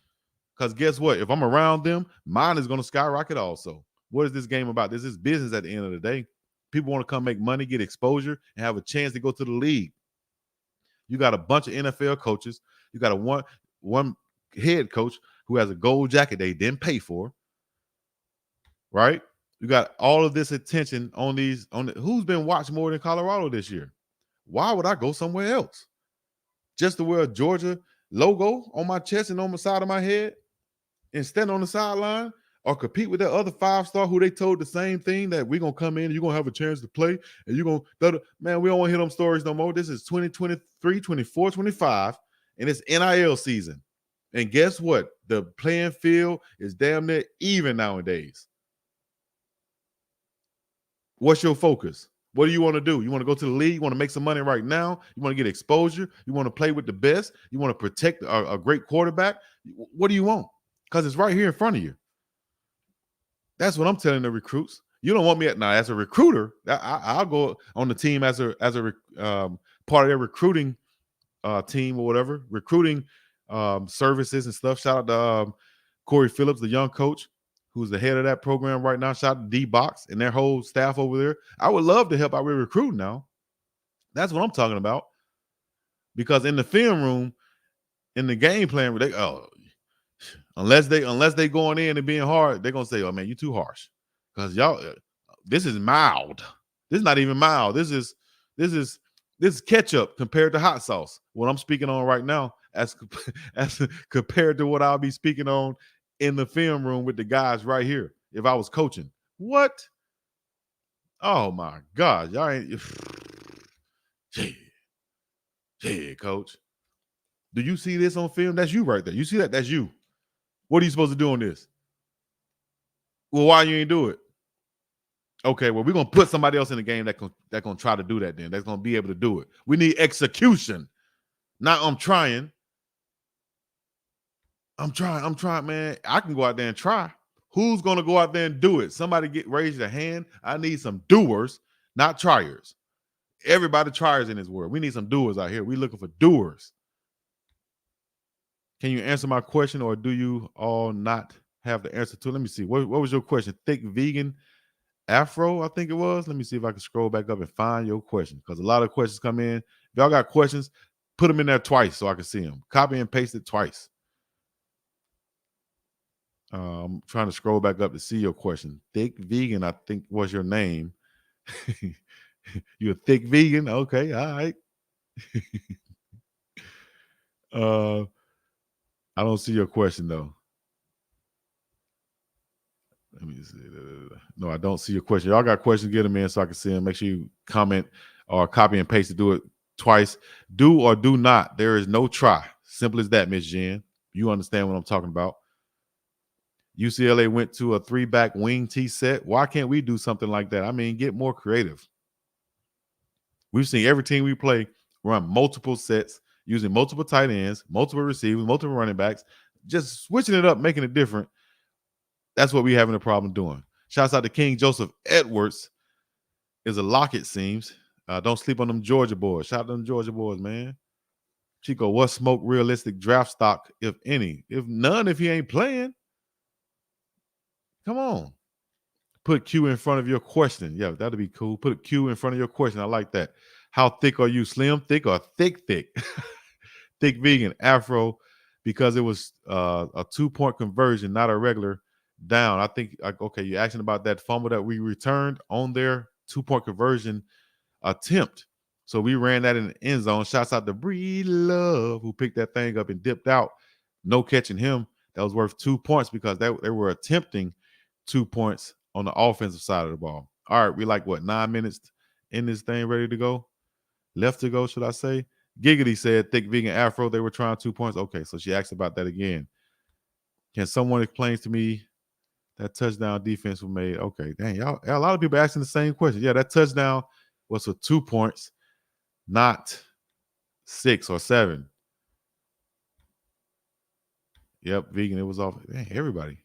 Because guess what? If I'm around them, mine is going to skyrocket also. What is this game about? This is business at the end of the day. People want to come make money, get exposure, and have a chance to go to the league. You got a bunch of NFL coaches. You got a one head coach who has a gold jacket they didn't pay for, right? You got all of this attention on who's been watched more than Colorado this year. Why would I go somewhere else? Just to wear a Georgia logo on my chest and on the side of my head and stand on the sideline, or compete with that other 5-star who they told the same thing, that we're going to come in and you're going to have a chance to play and you're going to, man, we don't want to hear them stories no more. This is 2023, 24, 25, and it's NIL season. And guess what? The playing field is damn near even nowadays. What's your focus? What do you want to do? You want to go to the league? You want to make some money right now? You want to get exposure? You want to play with the best? You want to protect a great quarterback? What do you want? Because it's right here in front of you. That's what I'm telling the recruits. You don't want me as a recruiter. I'll go on the team as a part of their recruiting team or whatever, recruiting services and stuff. Shout out to Corey Phillips, the young coach who's the head of that program right now. Shout out to D-Box and their whole staff over there. I would love to help out with recruiting now. That's what I'm talking about. Because in the film room, in the game plan, unless they going in and being hard, they're gonna say, "Oh man, you too harsh." Because y'all, this is mild. This is not even mild. This is ketchup compared to hot sauce. What I'm speaking on right now, as compared to what I'll be speaking on in the film room with the guys right here, if I was coaching. What? Oh my God, y'all ain't. Yeah, coach. Do you see this on film? That's you right there. You see that? That's you. What are you supposed to do on this? Well, why you ain't do it? Okay, well, we're going to put somebody else in the game that's going to try to do that then. That's going to be able to do it. We need execution. Not I'm trying, man. I can go out there and try. Who's going to go out there and do it? Somebody raise their hand. I need some doers, not triers. Everybody triers in this world. We need some doers out here. We're looking for doers. Can you answer my question, or do you all not have the answer to it? Let me see. What was your question? Thick vegan Afro, I think it was. Let me see if I can scroll back up and find your question, because a lot of questions come in. If y'all got questions, put them in there twice so I can see them. Copy and paste it twice. I'm trying to scroll back up to see your question. Thick Vegan, I think was your name. You a thick vegan? Okay, all right. I don't see your question though. Let me see. No, I don't see your question. Y'all got questions, get them in so I can see them. Make sure you comment or copy and paste to do it twice. Do or do not. There is no try. Simple as that, Miss Jen. You understand what I'm talking about. UCLA went to a 3-back wing T set. Why can't we do something like that? I mean, get more creative. We've seen every team we play run multiple sets using multiple tight ends, multiple receivers, multiple running backs, just switching it up, making it different. That's what we're having a problem doing. Shouts out to King Joseph Edwards. Is a lock, it seems. Don't sleep on them Georgia boys. Shout out to them Georgia boys, man. Chico, what smoke realistic draft stock, if any? If none, if he ain't playing. Come on. Put Q in front of your question. Yeah, that'd be cool. Put a Q in front of your question. I like that. How thick are you? Slim, thick, or thick? Thick vegan, Afro, because it was a 2-point conversion, not a regular down. I think, okay, you're asking about that fumble that we returned on their 2-point conversion attempt. So we ran that in the end zone. Shouts out to Breed Love, who picked that thing up and dipped out. No catching him. That was worth 2 points because they were attempting 2 points on the offensive side of the ball. All right, we like, what, 9 minutes in this thing, ready to go? Left to go, should I say? Giggity said, thick vegan Afro, they were trying 2 points. Okay, so she asked about that again. Can someone explain to me that touchdown defense was made? Okay, dang, y'all, a lot of people asking the same question. Yeah, that touchdown was for 2 points, not 6 or 7. Yep, vegan, it was off. Dang, everybody.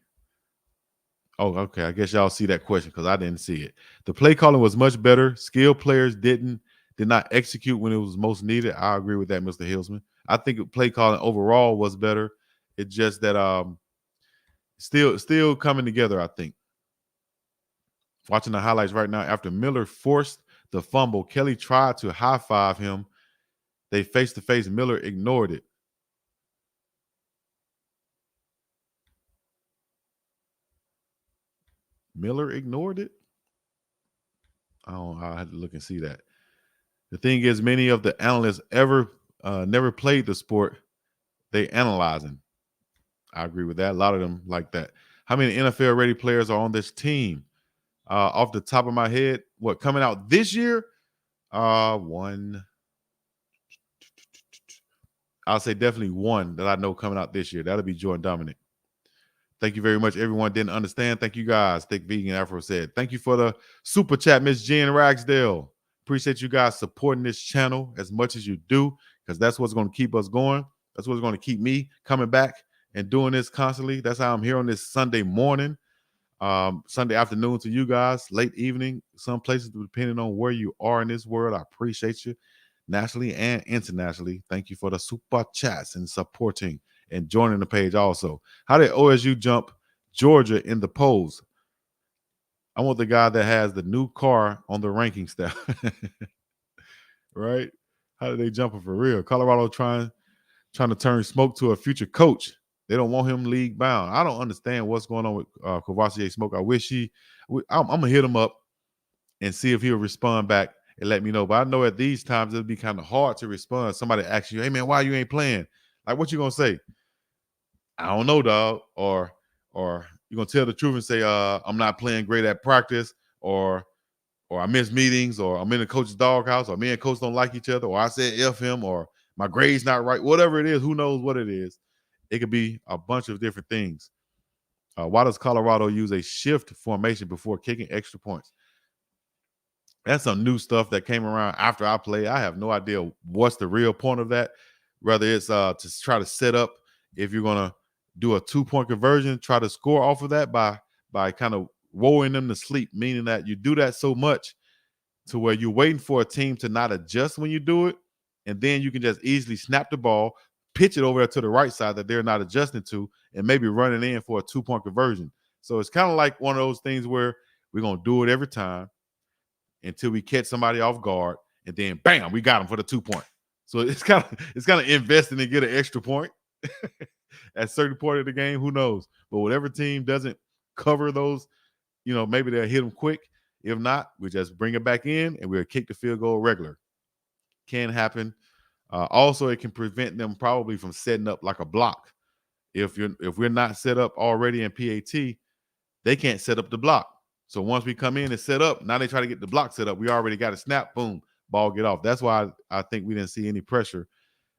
Oh, okay, I guess y'all see that question because I didn't see it. The play calling was much better. Skilled players did not execute when it was most needed. I agree with that, Mr. Hillsman. I think play calling overall was better. It's just that still coming together, I think. Watching the highlights right now, after Miller forced the fumble, Kelly tried to high-five him. They face-to-face. Miller ignored it. Miller ignored it? I had to look and see that. The thing is, many of the analysts never played the sport. They analyzing. I agree with that. A lot of them like that. How many NFL-ready players are on this team? Off the top of my head, what, coming out this year? One. I'll say definitely one that I know coming out this year. That'll be Jordan Dominic. Thank you very much. Everyone didn't understand. Thank you guys. Thick Vegan Afro said. Thank you for the super chat, Miss Jen Ragsdale. Appreciate you guys supporting this channel as much as you do, because that's what's going to keep us going. That's what's going to keep me coming back and doing this constantly. That's how I'm here on this Sunday morning, Sunday afternoon to you guys, late evening, some places, depending on where you are in this world. I appreciate you nationally and internationally. Thank you for the super chats and supporting and joining the page also. How did OSU jump Georgia in the polls? I want the guy that has the new car on the ranking staff. Right? How did they jump him for real? Colorado trying to turn Smoke to a future coach. They don't want him league bound. I don't understand what's going on with Courvoisier Smoke. I wish I'm going to hit him up and see if he'll respond back and let me know. But I know at these times it'll be kind of hard to respond. Somebody asks you, hey, man, why you ain't playing? Like, what you going to say? I don't know, dog. Or you're going to tell the truth and say, I'm not playing great at practice, or I miss meetings, or I'm in the coach's doghouse, or me and coach don't like each other, or I said F him, or my grade's not right. Whatever it is, who knows what it is. It could be a bunch of different things. Why does Colorado use a shift formation before kicking extra points? That's some new stuff that came around after I played. I have no idea what's the real point of that. Whether it's to try to set up, if you're going to do a 2-point conversion, try to score off of that by kind of rolling them to sleep, meaning that you do that so much to where you're waiting for a team to not adjust when you do it, and then you can just easily snap the ball, pitch it over there to the right side that they're not adjusting to, and maybe run it in for a 2-point conversion. So it's kind of like one of those things where We're going to do it every time until we catch somebody off guard, and then bam, we got them for the 2-point. So it's kind of investing and get an extra point at a certain point of the game. Who knows? But whatever team doesn't cover those, maybe they'll hit them quick. If not, we just bring it back in and we'll kick the field goal regular. Can happen. Also, it can prevent them probably from setting up like a block. If we're not set up already in PAT, they can't set up the block. So once we come in and set up, now they try to get the block set up. We already got a snap, boom, ball get off. That's why I think we didn't see any pressure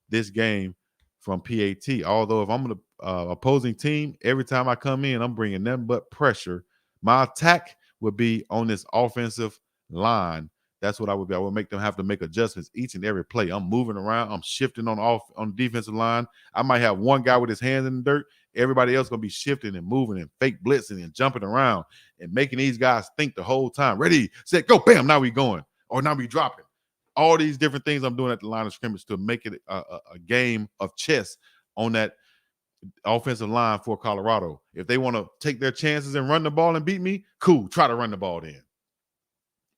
this game from PAT. Although if I'm the opposing team, every time I come in, I'm bringing nothing but pressure. My attack would be on this offensive line. That's what I would be. I would make them have to make adjustments each and every play. I'm moving around. I'm shifting on the defensive line. I might have one guy with his hands in the dirt. Everybody else going to be shifting and moving and fake blitzing and jumping around and making these guys think the whole time. Ready, set, go, bam, now we going. Or now we dropping. All these different things I'm doing at the line of scrimmage to make it a game of chess on that offensive line for Colorado. If they want to take their chances and run the ball and beat me, cool, try to run the ball then.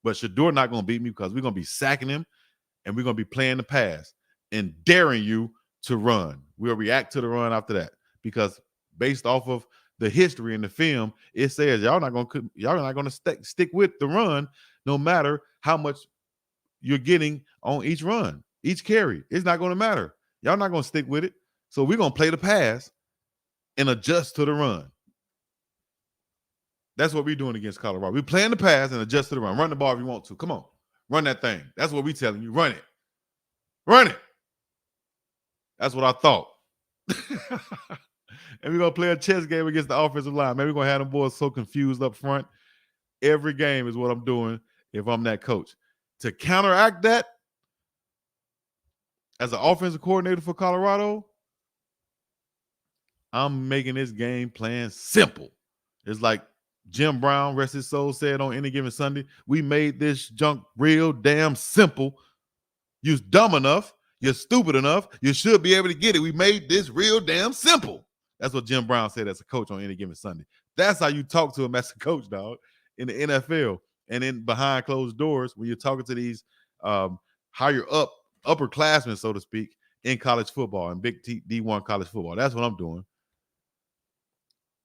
But Shadur not going to beat me because we're going to be sacking him and we're going to be playing the pass and daring you to run. We'll react to the run after that because based off of the history in the film, it says y'all not going to stick with the run no matter how much you're getting on each run, each carry. It's not going to matter. Y'all not going to stick with it. So we're going to play the pass and adjust to the run. That's what we're doing against Colorado. We're playing the pass and adjust to the run. Run the ball if you want to. Come on. Run that thing. That's what we're telling you. Run it. Run it. That's what I thought. And we're going to play a chess game against the offensive line. Maybe we're going to have them boys so confused up front. Every game is what I'm doing if I'm that coach. To counteract that, as an offensive coordinator for Colorado, I'm making this game plan simple. It's like Jim Brown, rest his soul, said on Any Given Sunday, we made this junk real damn simple. You're dumb enough. You're stupid enough. You should be able to get it. We made this real damn simple. That's what Jim Brown said as a coach on Any Given Sunday. That's how you talk to him as a coach, dog, in the NFL. And then behind closed doors, when you're talking to these higher up, upperclassmen, so to speak, in college football and big D1 college football. That's what I'm doing.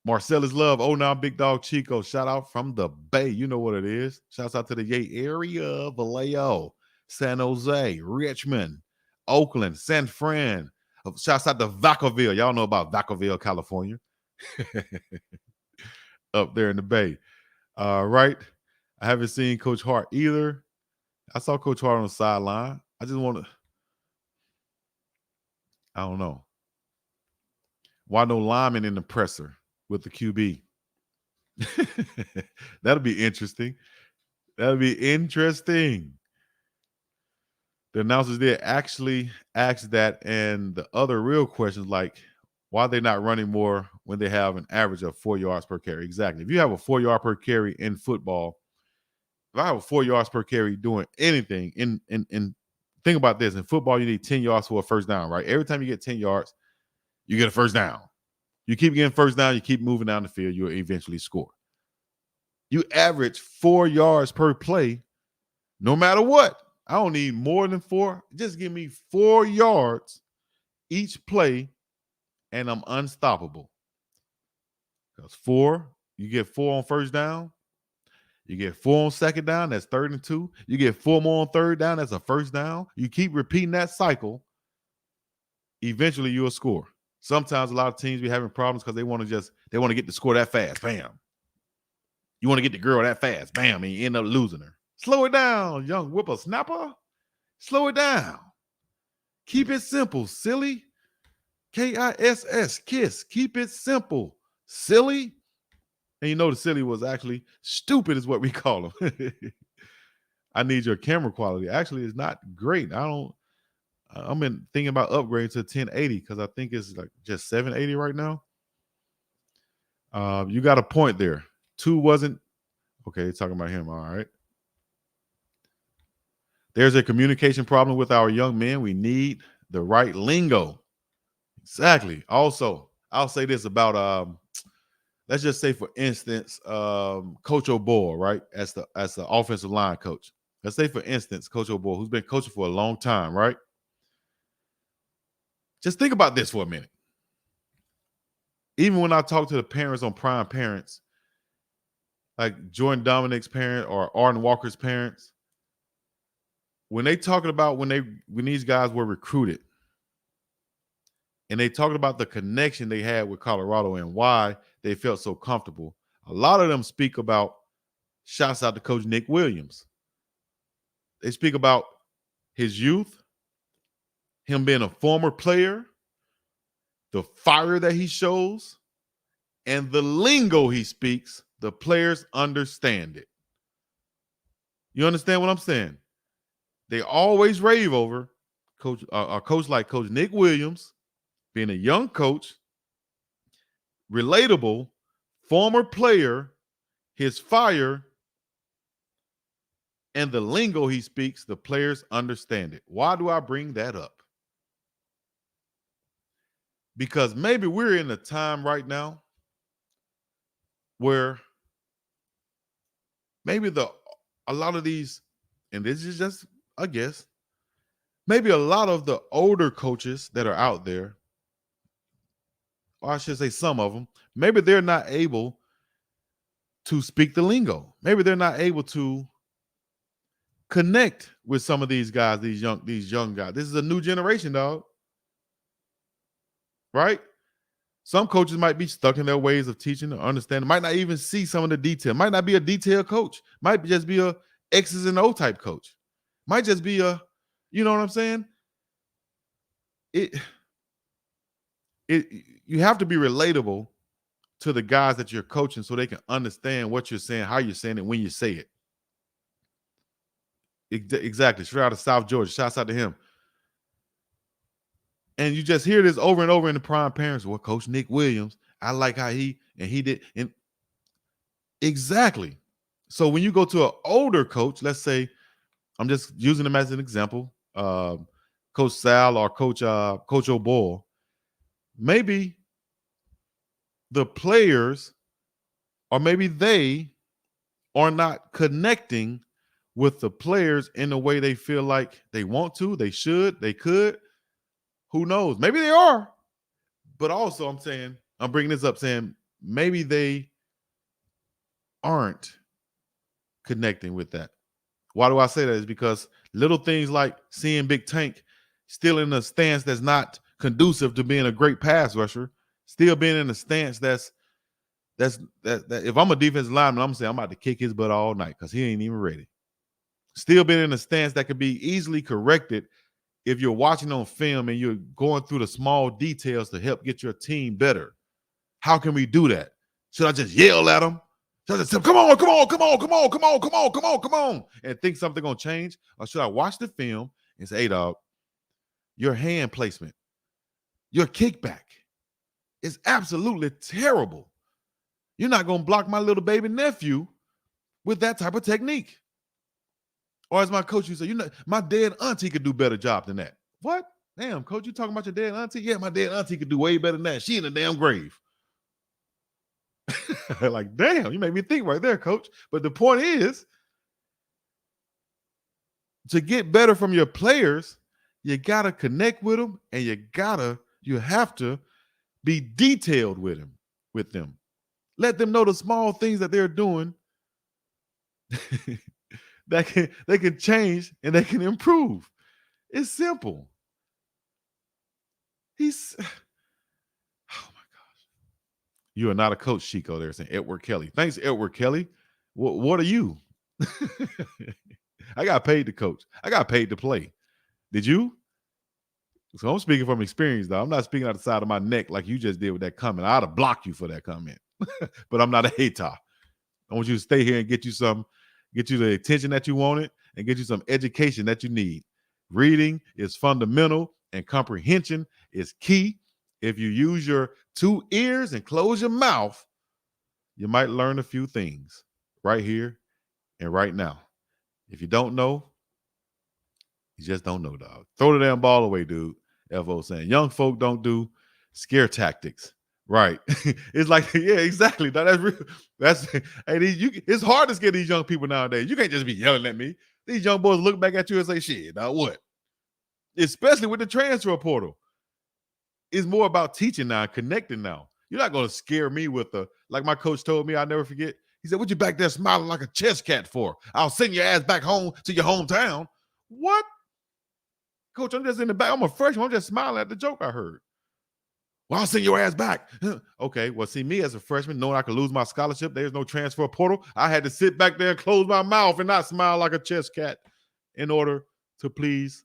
Marcellus Love, oh, now Big Dog Chico. Shout out from the Bay. You know what it is. Shouts out to the Yay area, Vallejo, San Jose, Richmond, Oakland, San Fran. Shouts out to Vacaville. Y'all know about Vacaville, California. Up there in the Bay. Right. I haven't seen Coach Hart either. I saw Coach Hart on the sideline. I just want to, I don't know. Why no lineman in the presser with the QB? That'll be interesting. That'll be interesting. The announcers did actually ask that, and the other real questions like why they're not running more when they have an average of 4 yards per carry. Exactly. If you have a 4 yard per carry in football, if I have a 4 yards per carry doing anything in think about this, in football, you need 10 yards for a first down, right? Every time you get 10 yards, you get a first down. You keep getting first down, you keep moving down the field, you'll eventually score. You average 4 yards per play, no matter what. I don't need more than 4. Just give me 4 yards each play, and I'm unstoppable. Because 4, you get 4 on first down. You get 4 on second down, that's 3rd and 2. You get 4 more on third down, that's a first down. You keep repeating that cycle, eventually you'll score. Sometimes a lot of teams be having problems because they want to get the score that fast. Bam. You want to get the girl that fast. Bam, and you end up losing her. Slow it down, young whippersnapper. Slow it down. Keep it simple, silly. KISS, kiss. Keep it simple, silly. And you know the silly was actually stupid is what we call them. I need your camera quality. Actually, it's not great. I'm thinking about upgrading to 1080 because I think it's like just 780 right now. You got a point there. 2 wasn't. Okay, talking about him. All right. There's a communication problem with our young men. We need the right lingo. Exactly. Also, I'll say this about let's just say, for instance, Coach O'Boyle, right? As the offensive line coach. Let's say, for instance, Coach O'Boyle, who's been coaching for a long time, right? Just think about this for a minute. Even when I talk to the parents on Prime Parents, like Jordan Dominic's parent or Arden Walker's parents, when they talking about when these guys were recruited, and they talked about the connection they had with Colorado and why they felt so comfortable, a lot of them speak about, shouts out to Coach Nick Williams. They speak about his youth, him being a former player, the fire that he shows, and the lingo he speaks. The players understand it. You understand what I'm saying? They always rave over a coach like Coach Nick Williams, being a young coach, relatable, former player, his fire, and the lingo he speaks. The players understand it. Why do I bring that up? Because maybe we're in a time right now where maybe a lot of these, and this is just a guess, maybe a lot of the older coaches that are out there, or I should say some of them, maybe they're not able to speak the lingo. Maybe they're not able to connect with some of these guys, these young guys. This is a new generation, dog. Right? Some coaches might be stuck in their ways of teaching or understanding, might not even see some of the detail, might not be a detailed coach, might just be a X's and O type coach, might just be a, you know what I'm saying? You have to be relatable to the guys that you're coaching so they can understand what you're saying, how you're saying it, when you say it. Exactly. Straight out of South Georgia. Shouts out to him. And you just hear this over and over in the Prime Parents. Well, Coach Nick Williams, I like how he did. And exactly. So when you go to an older coach, let's say, I'm just using him as an example, Coach Sal or Coach O'Boyle, maybe the players, or maybe they are not connecting with the players in the way they feel like they want to, they should, they could. Who knows? Maybe they are. But also I'm bringing this up saying maybe they aren't connecting with that. Why do I say that? Is because little things like seeing Big Tank still in a stance that's not conducive to being a great pass rusher, still being in a stance that if I'm a defensive lineman, I'm gonna say I'm about to kick his butt all night because he ain't even ready. Still being in a stance that could be easily corrected if you're watching on film and you're going through the small details to help get your team better. How can we do that? Should I just yell at them? Should I just say, come on, and think something gonna change? Or should I watch the film and say, hey, dog, your hand placement, your kickback is absolutely terrible. You're not gonna block my little baby nephew with that type of technique. Or as my coach used to say, you know, my dead auntie could do a better job than that. What? Damn, coach, you talking about your dead auntie? Yeah, my dead auntie could do way better than that. She in the damn grave. Like, damn, you made me think right there, coach. But the point is, to get better from your players, you gotta connect with them, and you have to be detailed with them. Let them know the small things that they're doing that they can change and they can improve. It's simple. Oh my gosh. You are not a coach, Chico. They're saying Edward Kelly. Thanks, Edward Kelly. What are you? I got paid to coach. I got paid to play. Did you? So I'm speaking from experience, though. I'm not speaking out the side of my neck like you just did with that comment. I'd have blocked you for that comment. But I'm not a hater. I want you to stay here and get you the attention that you wanted and get you some education that you need. Reading is fundamental and comprehension is key. If you use your 2 ears and close your mouth, you might learn a few things right here and right now. If you don't know, you just don't know, dog. Throw the damn ball away, dude. FO saying young folk don't do scare tactics. Right. It's like, yeah, exactly. That's real. That's hey, it's hard to scare these young people nowadays. You can't just be yelling at me. These young boys look back at you and say, shit, now what? Especially with the transfer portal. It's more about teaching now, connecting now. You're not going to scare me with like my coach told me, I'll never forget. He said, what you back there smiling like a chess cat for? I'll send your ass back home to your hometown. What? Coach, I'm just in the back. I'm a freshman. I'm just smiling at the joke I heard. Well, I'll send your ass back. Okay, well, see, me as a freshman, knowing I could lose my scholarship, there's no transfer portal. I had to sit back there and close my mouth and not smile like a chess cat in order to please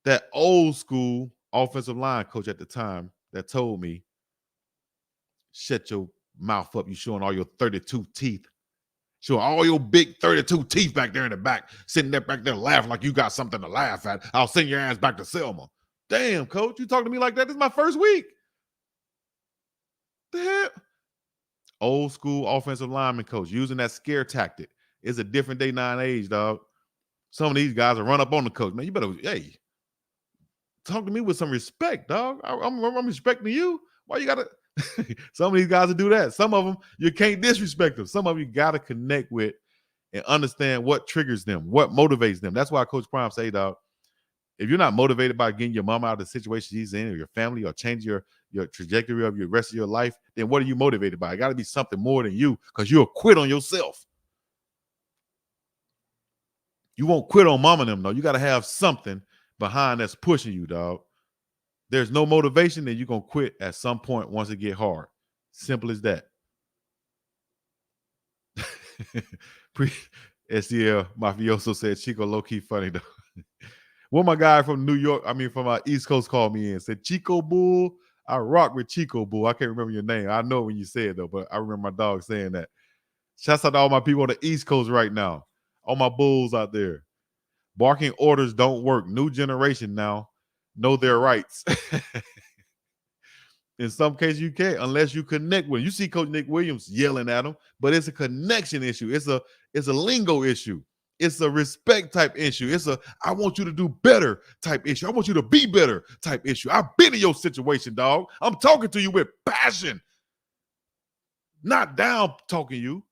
that old school offensive line coach at the time that told me, shut your mouth up. You showing all your 32 teeth. Showing all your big 32 teeth back there in the back, sitting there back there laughing like you got something to laugh at. I'll send your ass back to Selma. Damn, coach, you talking to me like that? This is my first week. The hell? Old school offensive lineman coach using that scare tactic. It's a different day, 9 age, dog. Some of these guys will run up on the coach. Man, you better, hey, talk to me with some respect, dog. I'm respecting you. Why you gotta? Some of these guys will do that. Some of them you can't disrespect them. Some of you gotta connect with and understand what triggers them, what motivates them. That's why Coach Prime say, dog, if you're not motivated by getting your mom out of the situation she's in, or your family, or changing your trajectory of your rest of your life, then what are you motivated by? It got to be something more than you, because you'll quit on yourself. You won't quit on mom and them, though. You got to have something behind that's pushing you, dog. There's no motivation, then you're going to quit at some point once it get hard. Simple as that. SDL Mafioso said Chico low-key funny, though. One my guy from New York, from our East Coast called me in and said, Chico Bull, I rock with Chico Bull. I can't remember your name. I know when you said it, though, but I remember my dog saying that. Shouts out to all my people on the East Coast right now. All my bulls out there. Barking orders don't work. New generation now know their rights. In some cases, you can't unless you connect with him. You see Coach Nick Williams yelling at him, but it's a connection issue. It's a lingo issue. It's a respect type issue. It's a I want you to do better type issue. I want you to be better type issue. I've been in your situation, dog. I'm talking to you with passion. Not down talking you.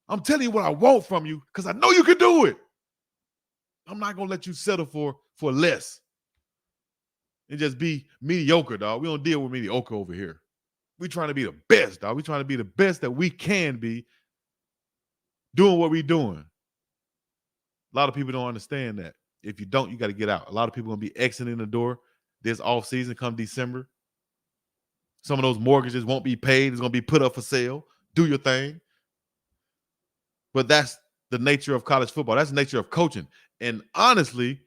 I'm telling you what I want from you because I know you can do it. I'm not going to let you settle for less and just be mediocre, dog. We don't deal with mediocre over here. We're trying to be the best, dog. We're trying to be the best that we can be doing what we're doing. A lot of people don't understand that. If you don't, you got to get out. A lot of people are going to be exiting the door this off season come December. Some of those mortgages won't be paid. It's going to be put up for sale. Do your thing. But that's the nature of college football. That's the nature of coaching. And honestly,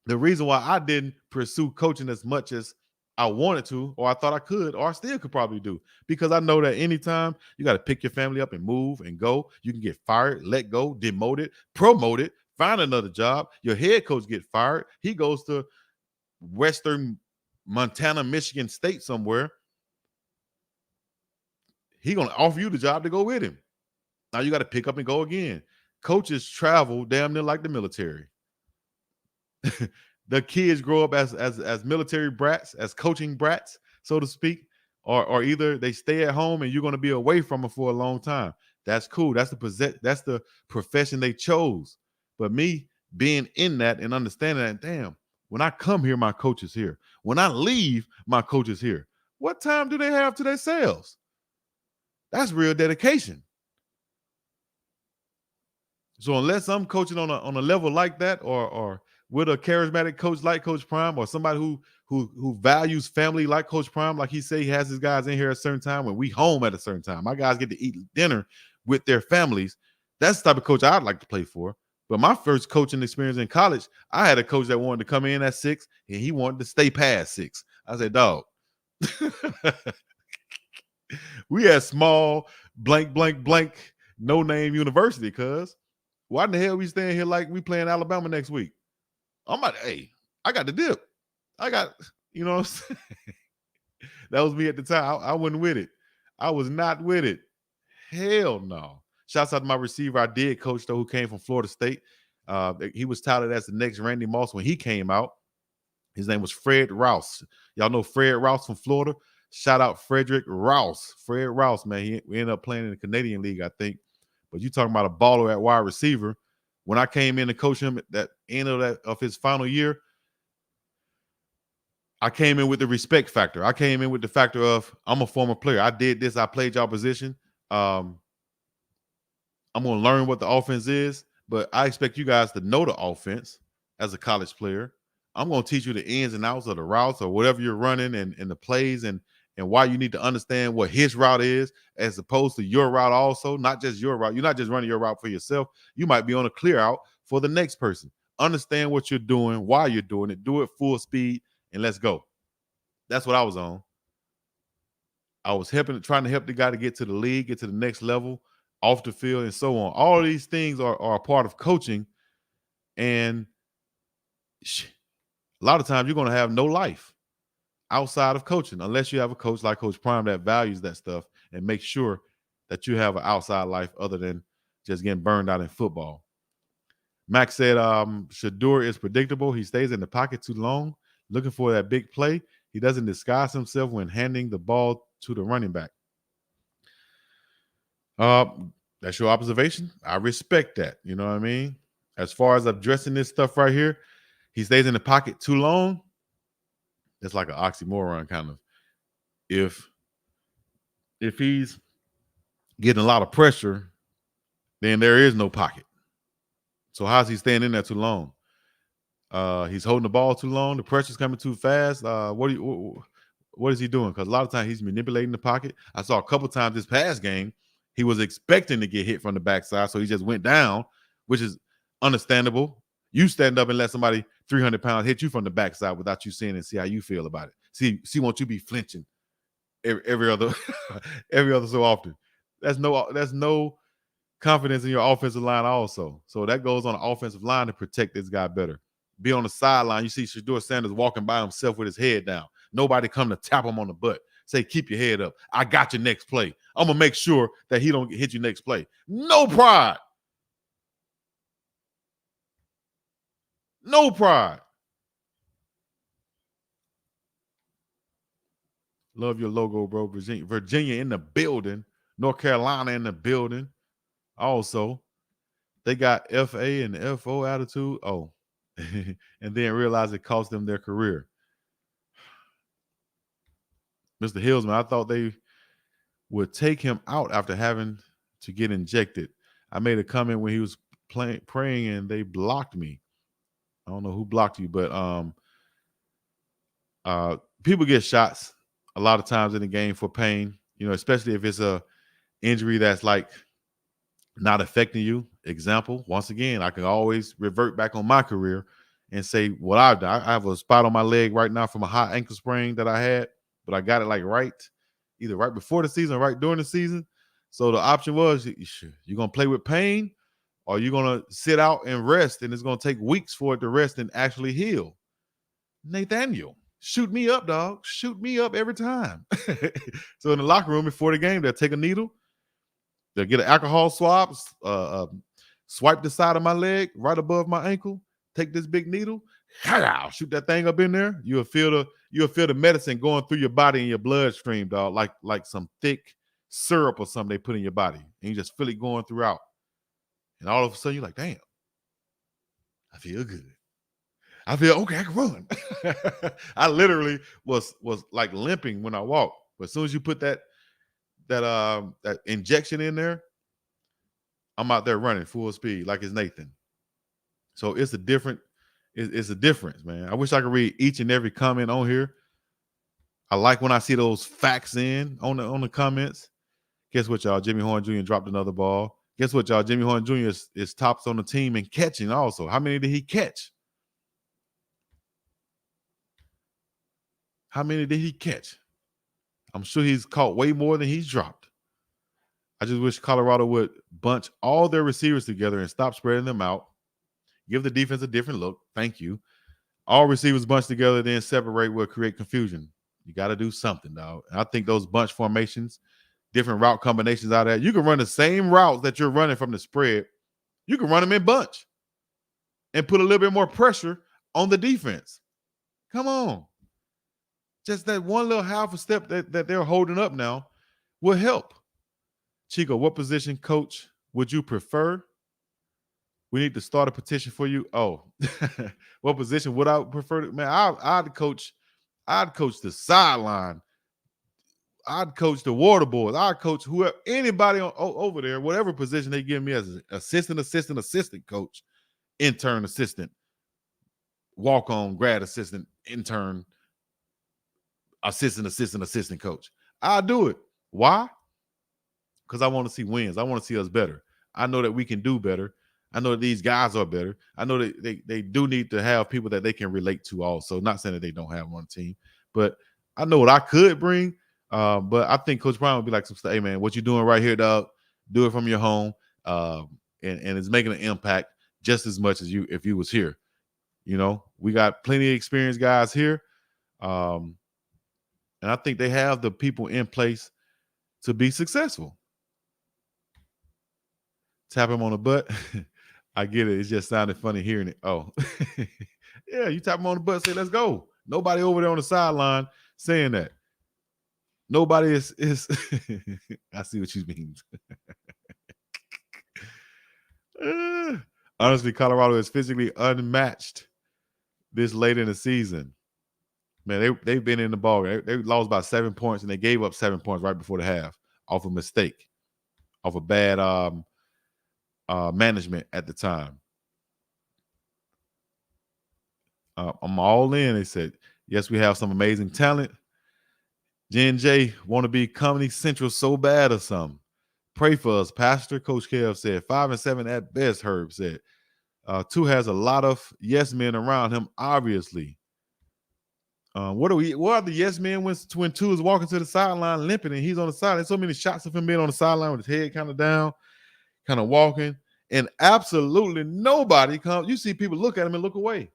the reason why I didn't pursue coaching as much as I wanted to, or I thought I could, or I still could probably do, because I know that anytime you got to pick your family up and move and go, you can get fired, let go, demoted, promoted, find another job. Your head coach get fired. He goes to Western Montana, Michigan State somewhere. He's going to offer you the job to go with him. Now you got to pick up and go again. Coaches travel damn near like the military. The kids grow up as military brats, as coaching brats, so to speak, or either they stay at home and you're going to be away from them for a long time. That's cool. That's the profession they chose. But me being in that and understanding that, damn, when I come here, my coach is here. When I leave, my coach is here. What time do they have to themselves? That's real dedication. So unless I'm coaching on a level like that, or with a charismatic coach like Coach Prime, or somebody who values family like Coach Prime, like he say he has his guys in here at a certain time when we home at a certain time. My guys get to eat dinner with their families. That's the type of coach I'd like to play for. But my first coaching experience in college, I had a coach that wanted to come in at 6 and he wanted to stay past 6. I said, dog, we had small blank, no name university, cuz. Why in the hell we staying here like we playing Alabama next week? I'm like, hey, I got the dip. I got, you know what I'm saying? That was me at the time. I wasn't with it. I was not with it. Hell no. Shouts out to my receiver I did coach, though, who came from Florida State. He was touted as the next Randy Moss when he came out. His name was Fred Rouse. Y'all know Fred Rouse from Florida. Shout out Fred Rouse, man. We ended up playing in the Canadian League, I think. But you talking about a baller at wide receiver. When I came in to coach him at that end of his final year, I came in with the respect factor. I came in with the factor of I'm a former player. I did this. I played y'all position. I'm going to learn what the offense is, but I expect you guys to know the offense as a college player. I'm going to teach you the ins and outs of the routes or whatever you're running and the plays and why you need to understand what his route is as opposed to your route also, not just your route. You're not just running your route for yourself. You might be on a clear out for the next person. Understand what you're doing, why you're doing it, do it full speed, and let's go. That's what I was on. I was trying to help the guy to get to the league, get to the next level, off the field, and so on. All of these things are a part of coaching, and a lot of times you're going to have no life outside of coaching unless you have a coach like Coach Prime that values that stuff and makes sure that you have an outside life other than just getting burned out in football. Max said Shadur is predictable. He stays in the pocket too long, looking for that big play. He doesn't disguise himself when handing the ball to the running back. That's your observation. I respect that. You know what I mean? As far as addressing this stuff right here, he stays in the pocket too long. It's like an oxymoron kind of. If he's getting a lot of pressure, then there is no pocket. So how's he staying in there too long? He's holding the ball too long. The pressure's coming too fast. What is he doing? Because a lot of times he's manipulating the pocket. I saw a couple times this past game, he was expecting to get hit from the backside, so he just went down, which is understandable. You stand up and let somebody 300 pounds hit you from the backside without you seeing and see how you feel about it. See, won't you be flinching every other so often? That's no confidence in your offensive line also. So that goes on the offensive line to protect this guy better. Be on the sideline. You see Shedeur Sanders walking by himself with his head down. Nobody come to tap him on the butt. Say, keep your head up. I got your next play. I'm going to make sure that he don't hit you next play. No pride. No pride. Love your logo, bro. Virginia in the building. North Carolina in the building. Also, they got FA and FO attitude. Oh, and then realize it cost them their career. Mr. Hillsman, I thought they would take him out after having to get injected. I made a comment when he was praying and they blocked me. I don't know who blocked you, but people get shots a lot of times in the game for pain, especially if it's a injury that's like not affecting you. Example, once again, I can always revert back on my career and say what I've done. I have a spot on my leg right now from a high ankle sprain that I had, but I got it like either right before the season or right during the season. So the option was, you're going to play with pain or you're going to sit out and rest, and it's going to take weeks for it to rest and actually heal. Nathaniel, shoot me up, dog. Shoot me up every time. So in the locker room before the game, they'll take a needle. They'll get an alcohol swab, swipe the side of my leg right above my ankle, take this big needle, shoot that thing up in there. You'll feel the medicine going through your body and your bloodstream, dog, like some thick syrup or something they put in your body. And you just feel it going throughout. And all of a sudden you're like, damn, I feel good. I feel okay, I can run. I literally was like limping when I walked. But as soon as you put that injection in there, I'm out there running full speed like it's Nathan. So it's a difference, man. I wish I could read each and every comment on here. I like when I see those facts on the comments. Guess what, y'all? Jimmy Horn Jr. dropped another ball. Guess what, y'all? Jimmy Horn Jr. is tops on the team in catching also. How many did he catch? How many did he catch? I'm sure he's caught way more than he's dropped. I just wish Colorado would bunch all their receivers together and stop spreading them out. Give the defense a different look. Thank you. All receivers bunched together, then separate will create confusion. You got to do something, dog. And I think those bunch formations, different route combinations out there, you can run the same routes that you're running from the spread. You can run them in bunch and put a little bit more pressure on the defense. Come on. Just that one little half a step that they're holding up now will help. Chico, what position coach would you prefer? We need to start a petition for you. Oh, what position would I prefer? Man, I'd coach the sideline. I'd coach the water boys. I'd coach whoever, anybody over there, whatever position they give me as an assistant coach, intern assistant, walk on grad assistant, intern, assistant coach. I'll do it. Why? Because I want to see wins. I want to see us better. I know that we can do better. I know that these guys are better. I know that they do need to have people that they can relate to also. Not saying that they don't have on the team, but I know what I could bring. But I think Coach Brown would be like, hey, man, what you doing right here, dog? Do it from your home. And it's making an impact just as much as you if you was here. You know, we got plenty of experienced guys here. And I think they have the people in place to be successful. Tap him on the butt. I get it. It just sounded funny hearing it. Oh, yeah, you tap him on the butt, say, let's go. Nobody over there on the sideline saying that. Nobody is I see what you mean. Honestly, Colorado is physically unmatched this late in the season. Man, they've been in the ball. They lost by 7 points, and they gave up 7 points right before the half off a mistake, off a bad management at the time. I'm all in. They said, yes, we have some amazing talent. Jen J want to be Comedy Central so bad or something. Pray for us, Pastor. Coach Kev said 5-7 at best. Herb said 2 has a lot of yes men around him. Obviously, what are the yes men when 2 is walking to the sideline limping and he's on the side? There's so many shots of him being on the sideline with his head kind of down, kind of walking, and absolutely nobody comes. You see people look at him and look away.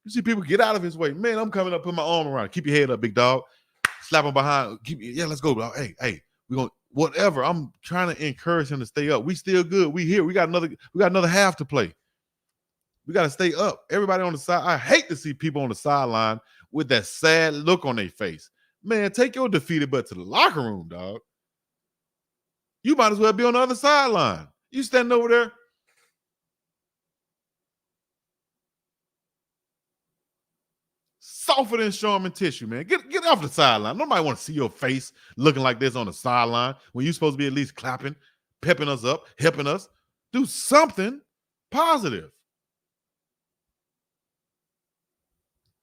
You see people get out of his way. Man, I'm coming up, put my arm around. Keep your head up, big dog. Slap him behind. Yeah, let's go, dog. Hey, we're gonna whatever. I'm trying to encourage him to stay up. We still good. We here. We got another half to play. We got to stay up. Everybody on the side. I hate to see people on the sideline with that sad look on their face. Man, take your defeated butt to the locker room, dog. You might as well be on the other sideline. You standing over there. Softer than Shurmur tissue, man. Get off the sideline. Nobody want to see your face looking like this on the sideline when you're supposed to be at least clapping, pepping us up, helping us. Do something positive.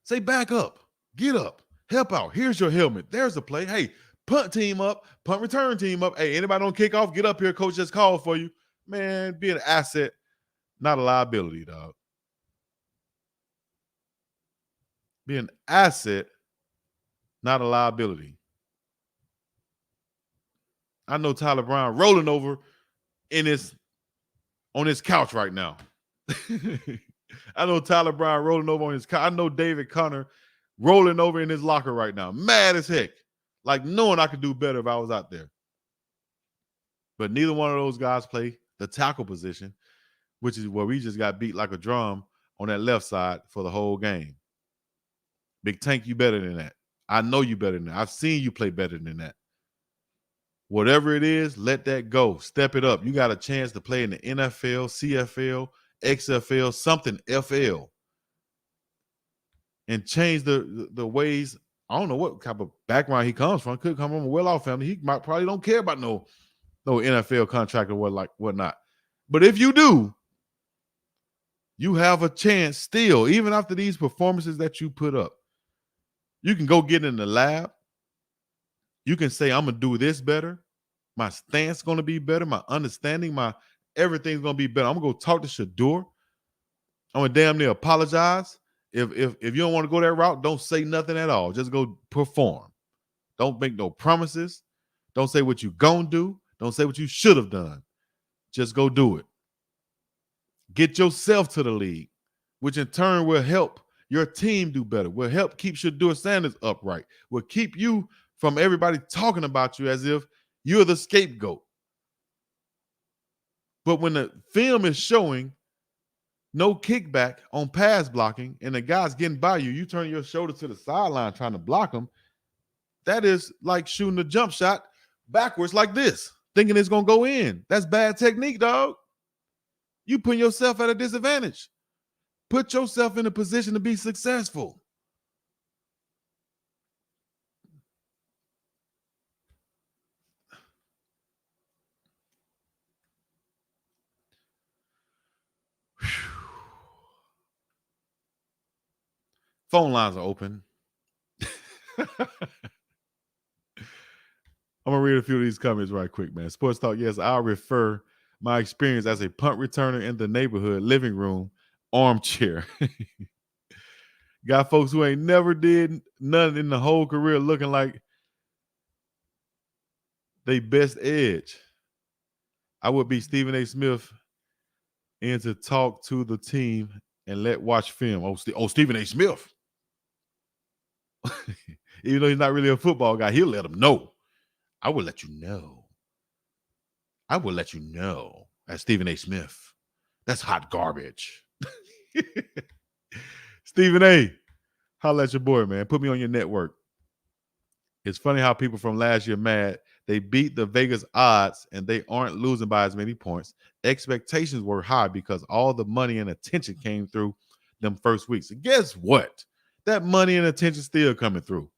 Say back up, get up, help out. Here's your helmet. There's a play. Hey, punt team up, punt return team up. Hey, anybody on kickoff, get up here. Coach just called for you. Man, be an asset, not a liability, dog. Be an asset, not a liability. I know Tyler Brown rolling over on his couch right now. I know Tyler Brown rolling over on his couch. I know David Connor rolling over in his locker right now, mad as heck, like knowing I could do better if I was out there. But neither one of those guys play the tackle position, which is where we just got beat like a drum on that left side for the whole game. Big Tank, you better than that. I know you better than that. I've seen you play better than that. Whatever it is, let that go. Step it up. You got a chance to play in the NFL, CFL, XFL, something FL. And change the ways. I don't know what type of background he comes from. Could come from a well-off family. He might probably don't care about no NFL contract or whatnot. But if you do, you have a chance still, even after these performances that you put up. You can go get in the lab. You can say, I'm going to do this better. My stance is going to be better. My understanding, my everything's going to be better. I'm going to go talk to Shadur. I'm going to damn near apologize. If you don't want to go that route, don't say nothing at all. Just go perform. Don't make no promises. Don't say what you're going to do. Don't say what you should have done. Just go do it. Get yourself to the league, which in turn will help your team do better, will help keep Shedeur Sanders upright, will keep you from everybody talking about you as if you're the scapegoat. But when the film is showing no kickback on pass blocking, and the guy's getting by you, you turn your shoulder to the sideline trying to block him. That is like shooting a jump shot backwards like this, thinking it's going to go in. That's bad technique, dog. You putting yourself at a disadvantage. Put yourself in a position to be successful. Phone lines are open. I'm going to read a few of these comments right quick, man. Sports Talk, yes, I'll refer my experience as a punt returner in the neighborhood living room armchair. Got folks who ain't never did nothing in the whole career looking like they best edge. I would be Stephen A. Smith in to talk to the team and let watch film. Oh, Stephen A. Smith. Even though he's not really a football guy, he'll let them know. I will let you know. I will let you know. That's Stephen A. Smith. That's hot garbage. Stephen A., holla at your boy, man. Put me on your network. It's funny how people from last year mad. They beat the Vegas odds and they aren't losing by as many points. Expectations were high because all the money and attention came through them first weeks. And guess what? That money and attention still coming through.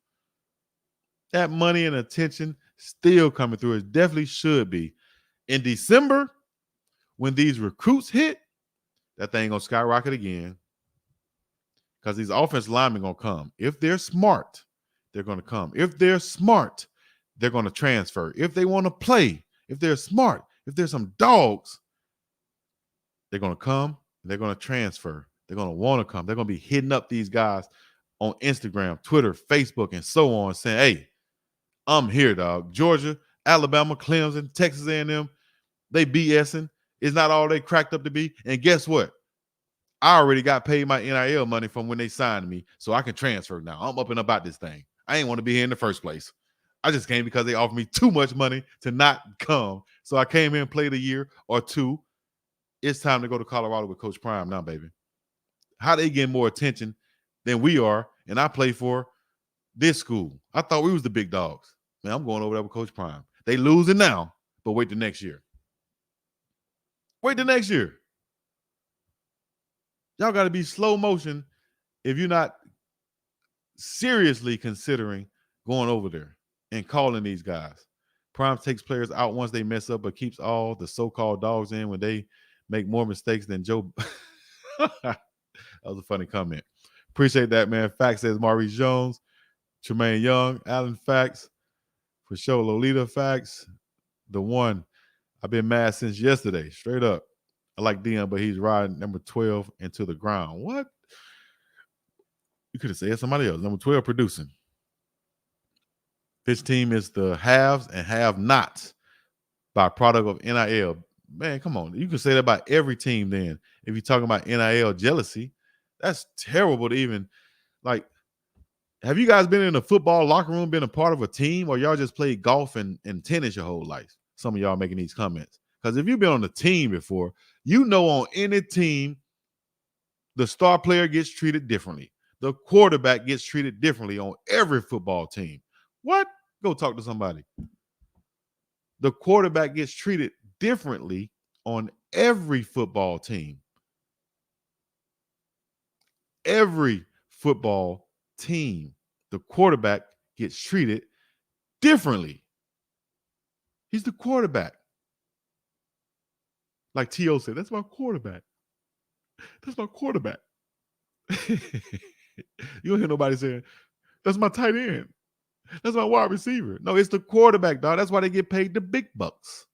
That money and attention still coming through. It definitely should be. In December, when these recruits hit, that thing gonna skyrocket again. Because these offensive linemen gonna come. If they're smart, they're gonna come. If they're smart, they're gonna transfer. If they want to play, if they're smart, if there's some dogs, they're gonna come. They're gonna transfer. They're gonna want to come. They're gonna be hitting up these guys on Instagram, Twitter, Facebook, and so on, saying, "Hey, I'm here, dog. Georgia, Alabama, Clemson, Texas A&M, they BSing. It's not all they cracked up to be. And guess what? I already got paid my NIL money from when they signed me, so I can transfer now. I'm up and about this thing. I ain't want to be here in the first place. I just came because they offered me too much money to not come. So I came in, played a year or two. It's time to go to Colorado with Coach Prime now, baby. How they get more attention than we are, and I play for this school. I thought we was the big dogs. Man, I'm going over there with Coach Prime. They losing now, but wait till next year. Wait till next year. Y'all got to be slow motion if you're not seriously considering going over there and calling these guys. Prime takes players out once they mess up, but keeps all the so-called dogs in when they make more mistakes than Joe. That was a funny comment. Appreciate that, man. Facts says Maurice Jones, Tremaine Young, Alan Facts, for sure. Lolita Facts, the one. I've been mad since yesterday, straight up. I like Deion, but he's riding number 12 into the ground. What? You could have said somebody else. Number 12 producing. This team is the haves and have-nots by product of NIL. Man, come on. You can say that about every team then. If you're talking about NIL jealousy, that's terrible to even, like, have you guys been in a football locker room, been a part of a team, or y'all just played golf and tennis your whole life? Some of y'all making these comments. Because if you've been on a team before, you know on any team, the star player gets treated differently. The quarterback gets treated differently on every football team. What? Go talk to somebody. The quarterback gets treated differently on every football team. Every football team, the quarterback gets treated differently. He's the quarterback. Like T.O. said, that's my quarterback. That's my quarterback. You don't hear nobody saying, that's my tight end. That's my wide receiver. No, it's the quarterback, dog. That's why they get paid the big bucks.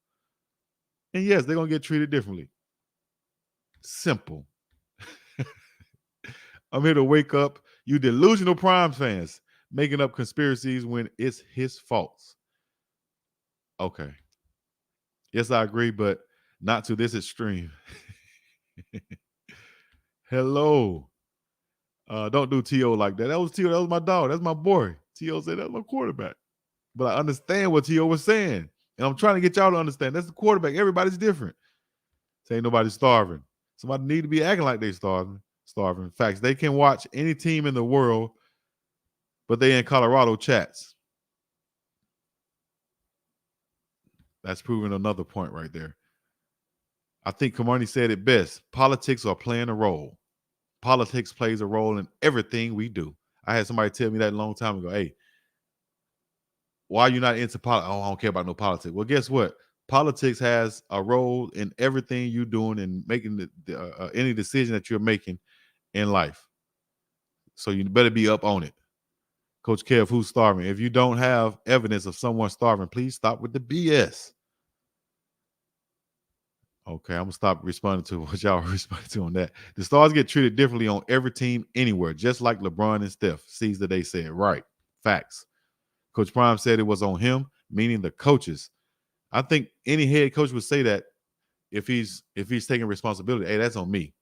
And yes, they're going to get treated differently. Simple. I'm here to wake up you delusional Prime fans making up conspiracies when it's his faults. Okay. Yes, I agree, but not to this extreme. Hello. Don't do T.O. like that. That was T.O. That was my dog. That's my boy. T.O. said that's my quarterback. But I understand what T.O. was saying. And I'm trying to get y'all to understand. That's the quarterback. Everybody's different. Ain't nobody starving. Somebody need to be acting like they starving. Facts. They can watch any team in the world, but they in Colorado chats. That's proving another point right there. I think Kamani said it best. Politics are playing a role. Politics plays a role in everything we do. I had somebody tell me that a long time ago. Hey, why are you not into politics? Oh, I don't care about no politics. Well, guess what? Politics has a role in everything you're doing and making any decision that you're making in life. So you better be up on it. Coach Kev, who's starving? If you don't have evidence of someone starving, please stop with the BS. Okay, I'm going to stop responding to what y'all responding to on that. The stars get treated differently on every team anywhere, just like LeBron and Steph. Caesar, they said. Right. Facts. Coach Prime said it was on him, meaning the coaches. I think any head coach would say that if he's taking responsibility. Hey, that's on me.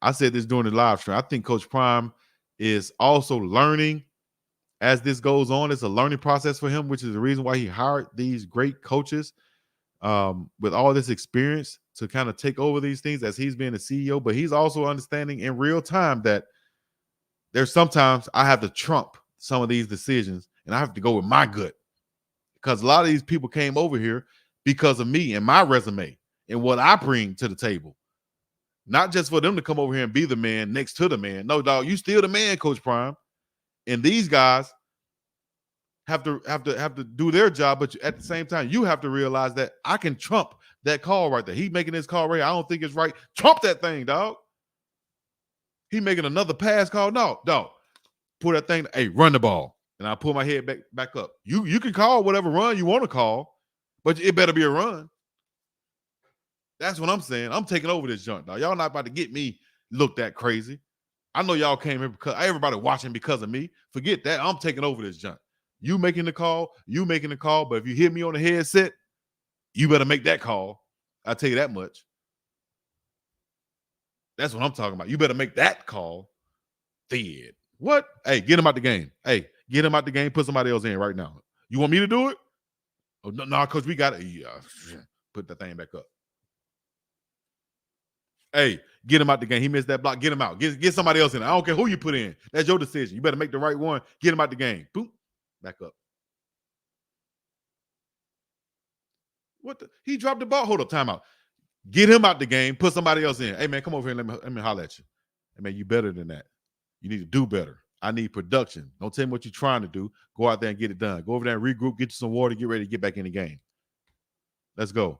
I said this during the live stream. I think Coach Prime is also learning as this goes on. It's a learning process for him, which is the reason why he hired these great coaches with all this experience to kind of take over these things as he's being a CEO. But he's also understanding in real time that there's sometimes I have to trump some of these decisions and I have to go with my gut, because a lot of these people came over here because of me and my resume and what I bring to the table. Not just for them to come over here and be the man next to the man. No, dog, you still the man, Coach Prime. And these guys have to do their job, but at the same time, you have to realize that I can trump that call right there. He making this call right. I don't think it's right. Trump that thing, dog. He making another pass call. No, dog. Pull that thing. Hey, run the ball. And I pull my head back up. You can call whatever run you want to call, but it better be a run. That's what I'm saying. I'm taking over this junk, dog. Y'all not about to get me look that crazy. I know y'all came here because everybody watching because of me. Forget that. I'm taking over this junk. You making the call, but if you hear me on the headset, you better make that call. I'll tell you that much. That's what I'm talking about. You better make that call. Fed. What? Hey, get him out the game. Hey, get him out the game. Put somebody else in right now. You want me to do it? Oh, no, Coach, we got it. Yeah. Put the thing back up. Hey, get him out the game. He missed that block. Get him out. Get somebody else in. I don't care who you put in. That's your decision. You better make the right one. Get him out the game. Boom. Back up. What the? He dropped the ball. Hold up. Timeout. Get him out the game. Put somebody else in. Hey, man, come over here and let me holler at you. Hey, man, you better than that. You need to do better. I need production. Don't tell me what you're trying to do. Go out there and get it done. Go over there and regroup. Get you some water. Get ready to get back in the game. Let's go.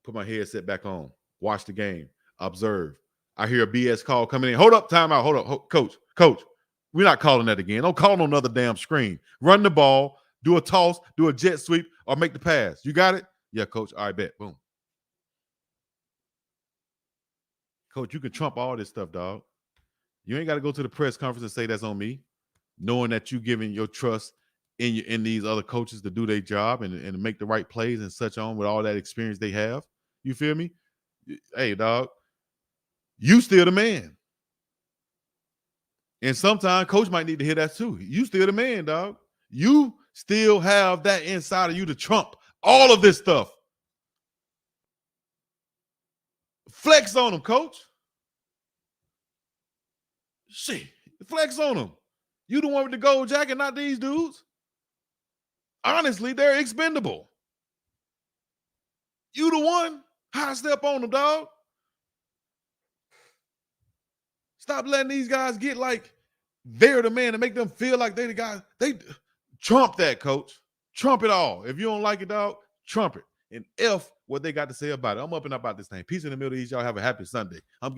Put my headset back on. Watch the game. Observe. I hear a BS call coming in. Hold up. Timeout. Hold up. Coach. We're not calling that again. Don't call on another damn screen. Run the ball. Do a toss. Do a jet sweep. Or make the pass. You got it? Yeah, Coach. All right, bet. Boom. Coach, you can trump all this stuff, dog. You ain't got to go to the press conference and say that's on me, knowing that you giving your trust in these other coaches to do their job and make the right plays and such on with all that experience they have. You feel me? Hey, dog, you still the man. And sometimes coach might need to hear that too. You still the man, dog. You still have that inside of you to trump all of this stuff. Flex on them, coach. Shit, flex on them. You the one with the gold jacket, not these dudes. Honestly, they're expendable. You the one. High step on them, dog. Stop letting these guys get like they're the man and make them feel like they the guy. They trump that, coach. Trump it all. If you don't like it, dog, trump it. And F what they got to say about it. I'm up and up about this thing. Peace in the Middle East. Y'all have a happy Sunday. I'm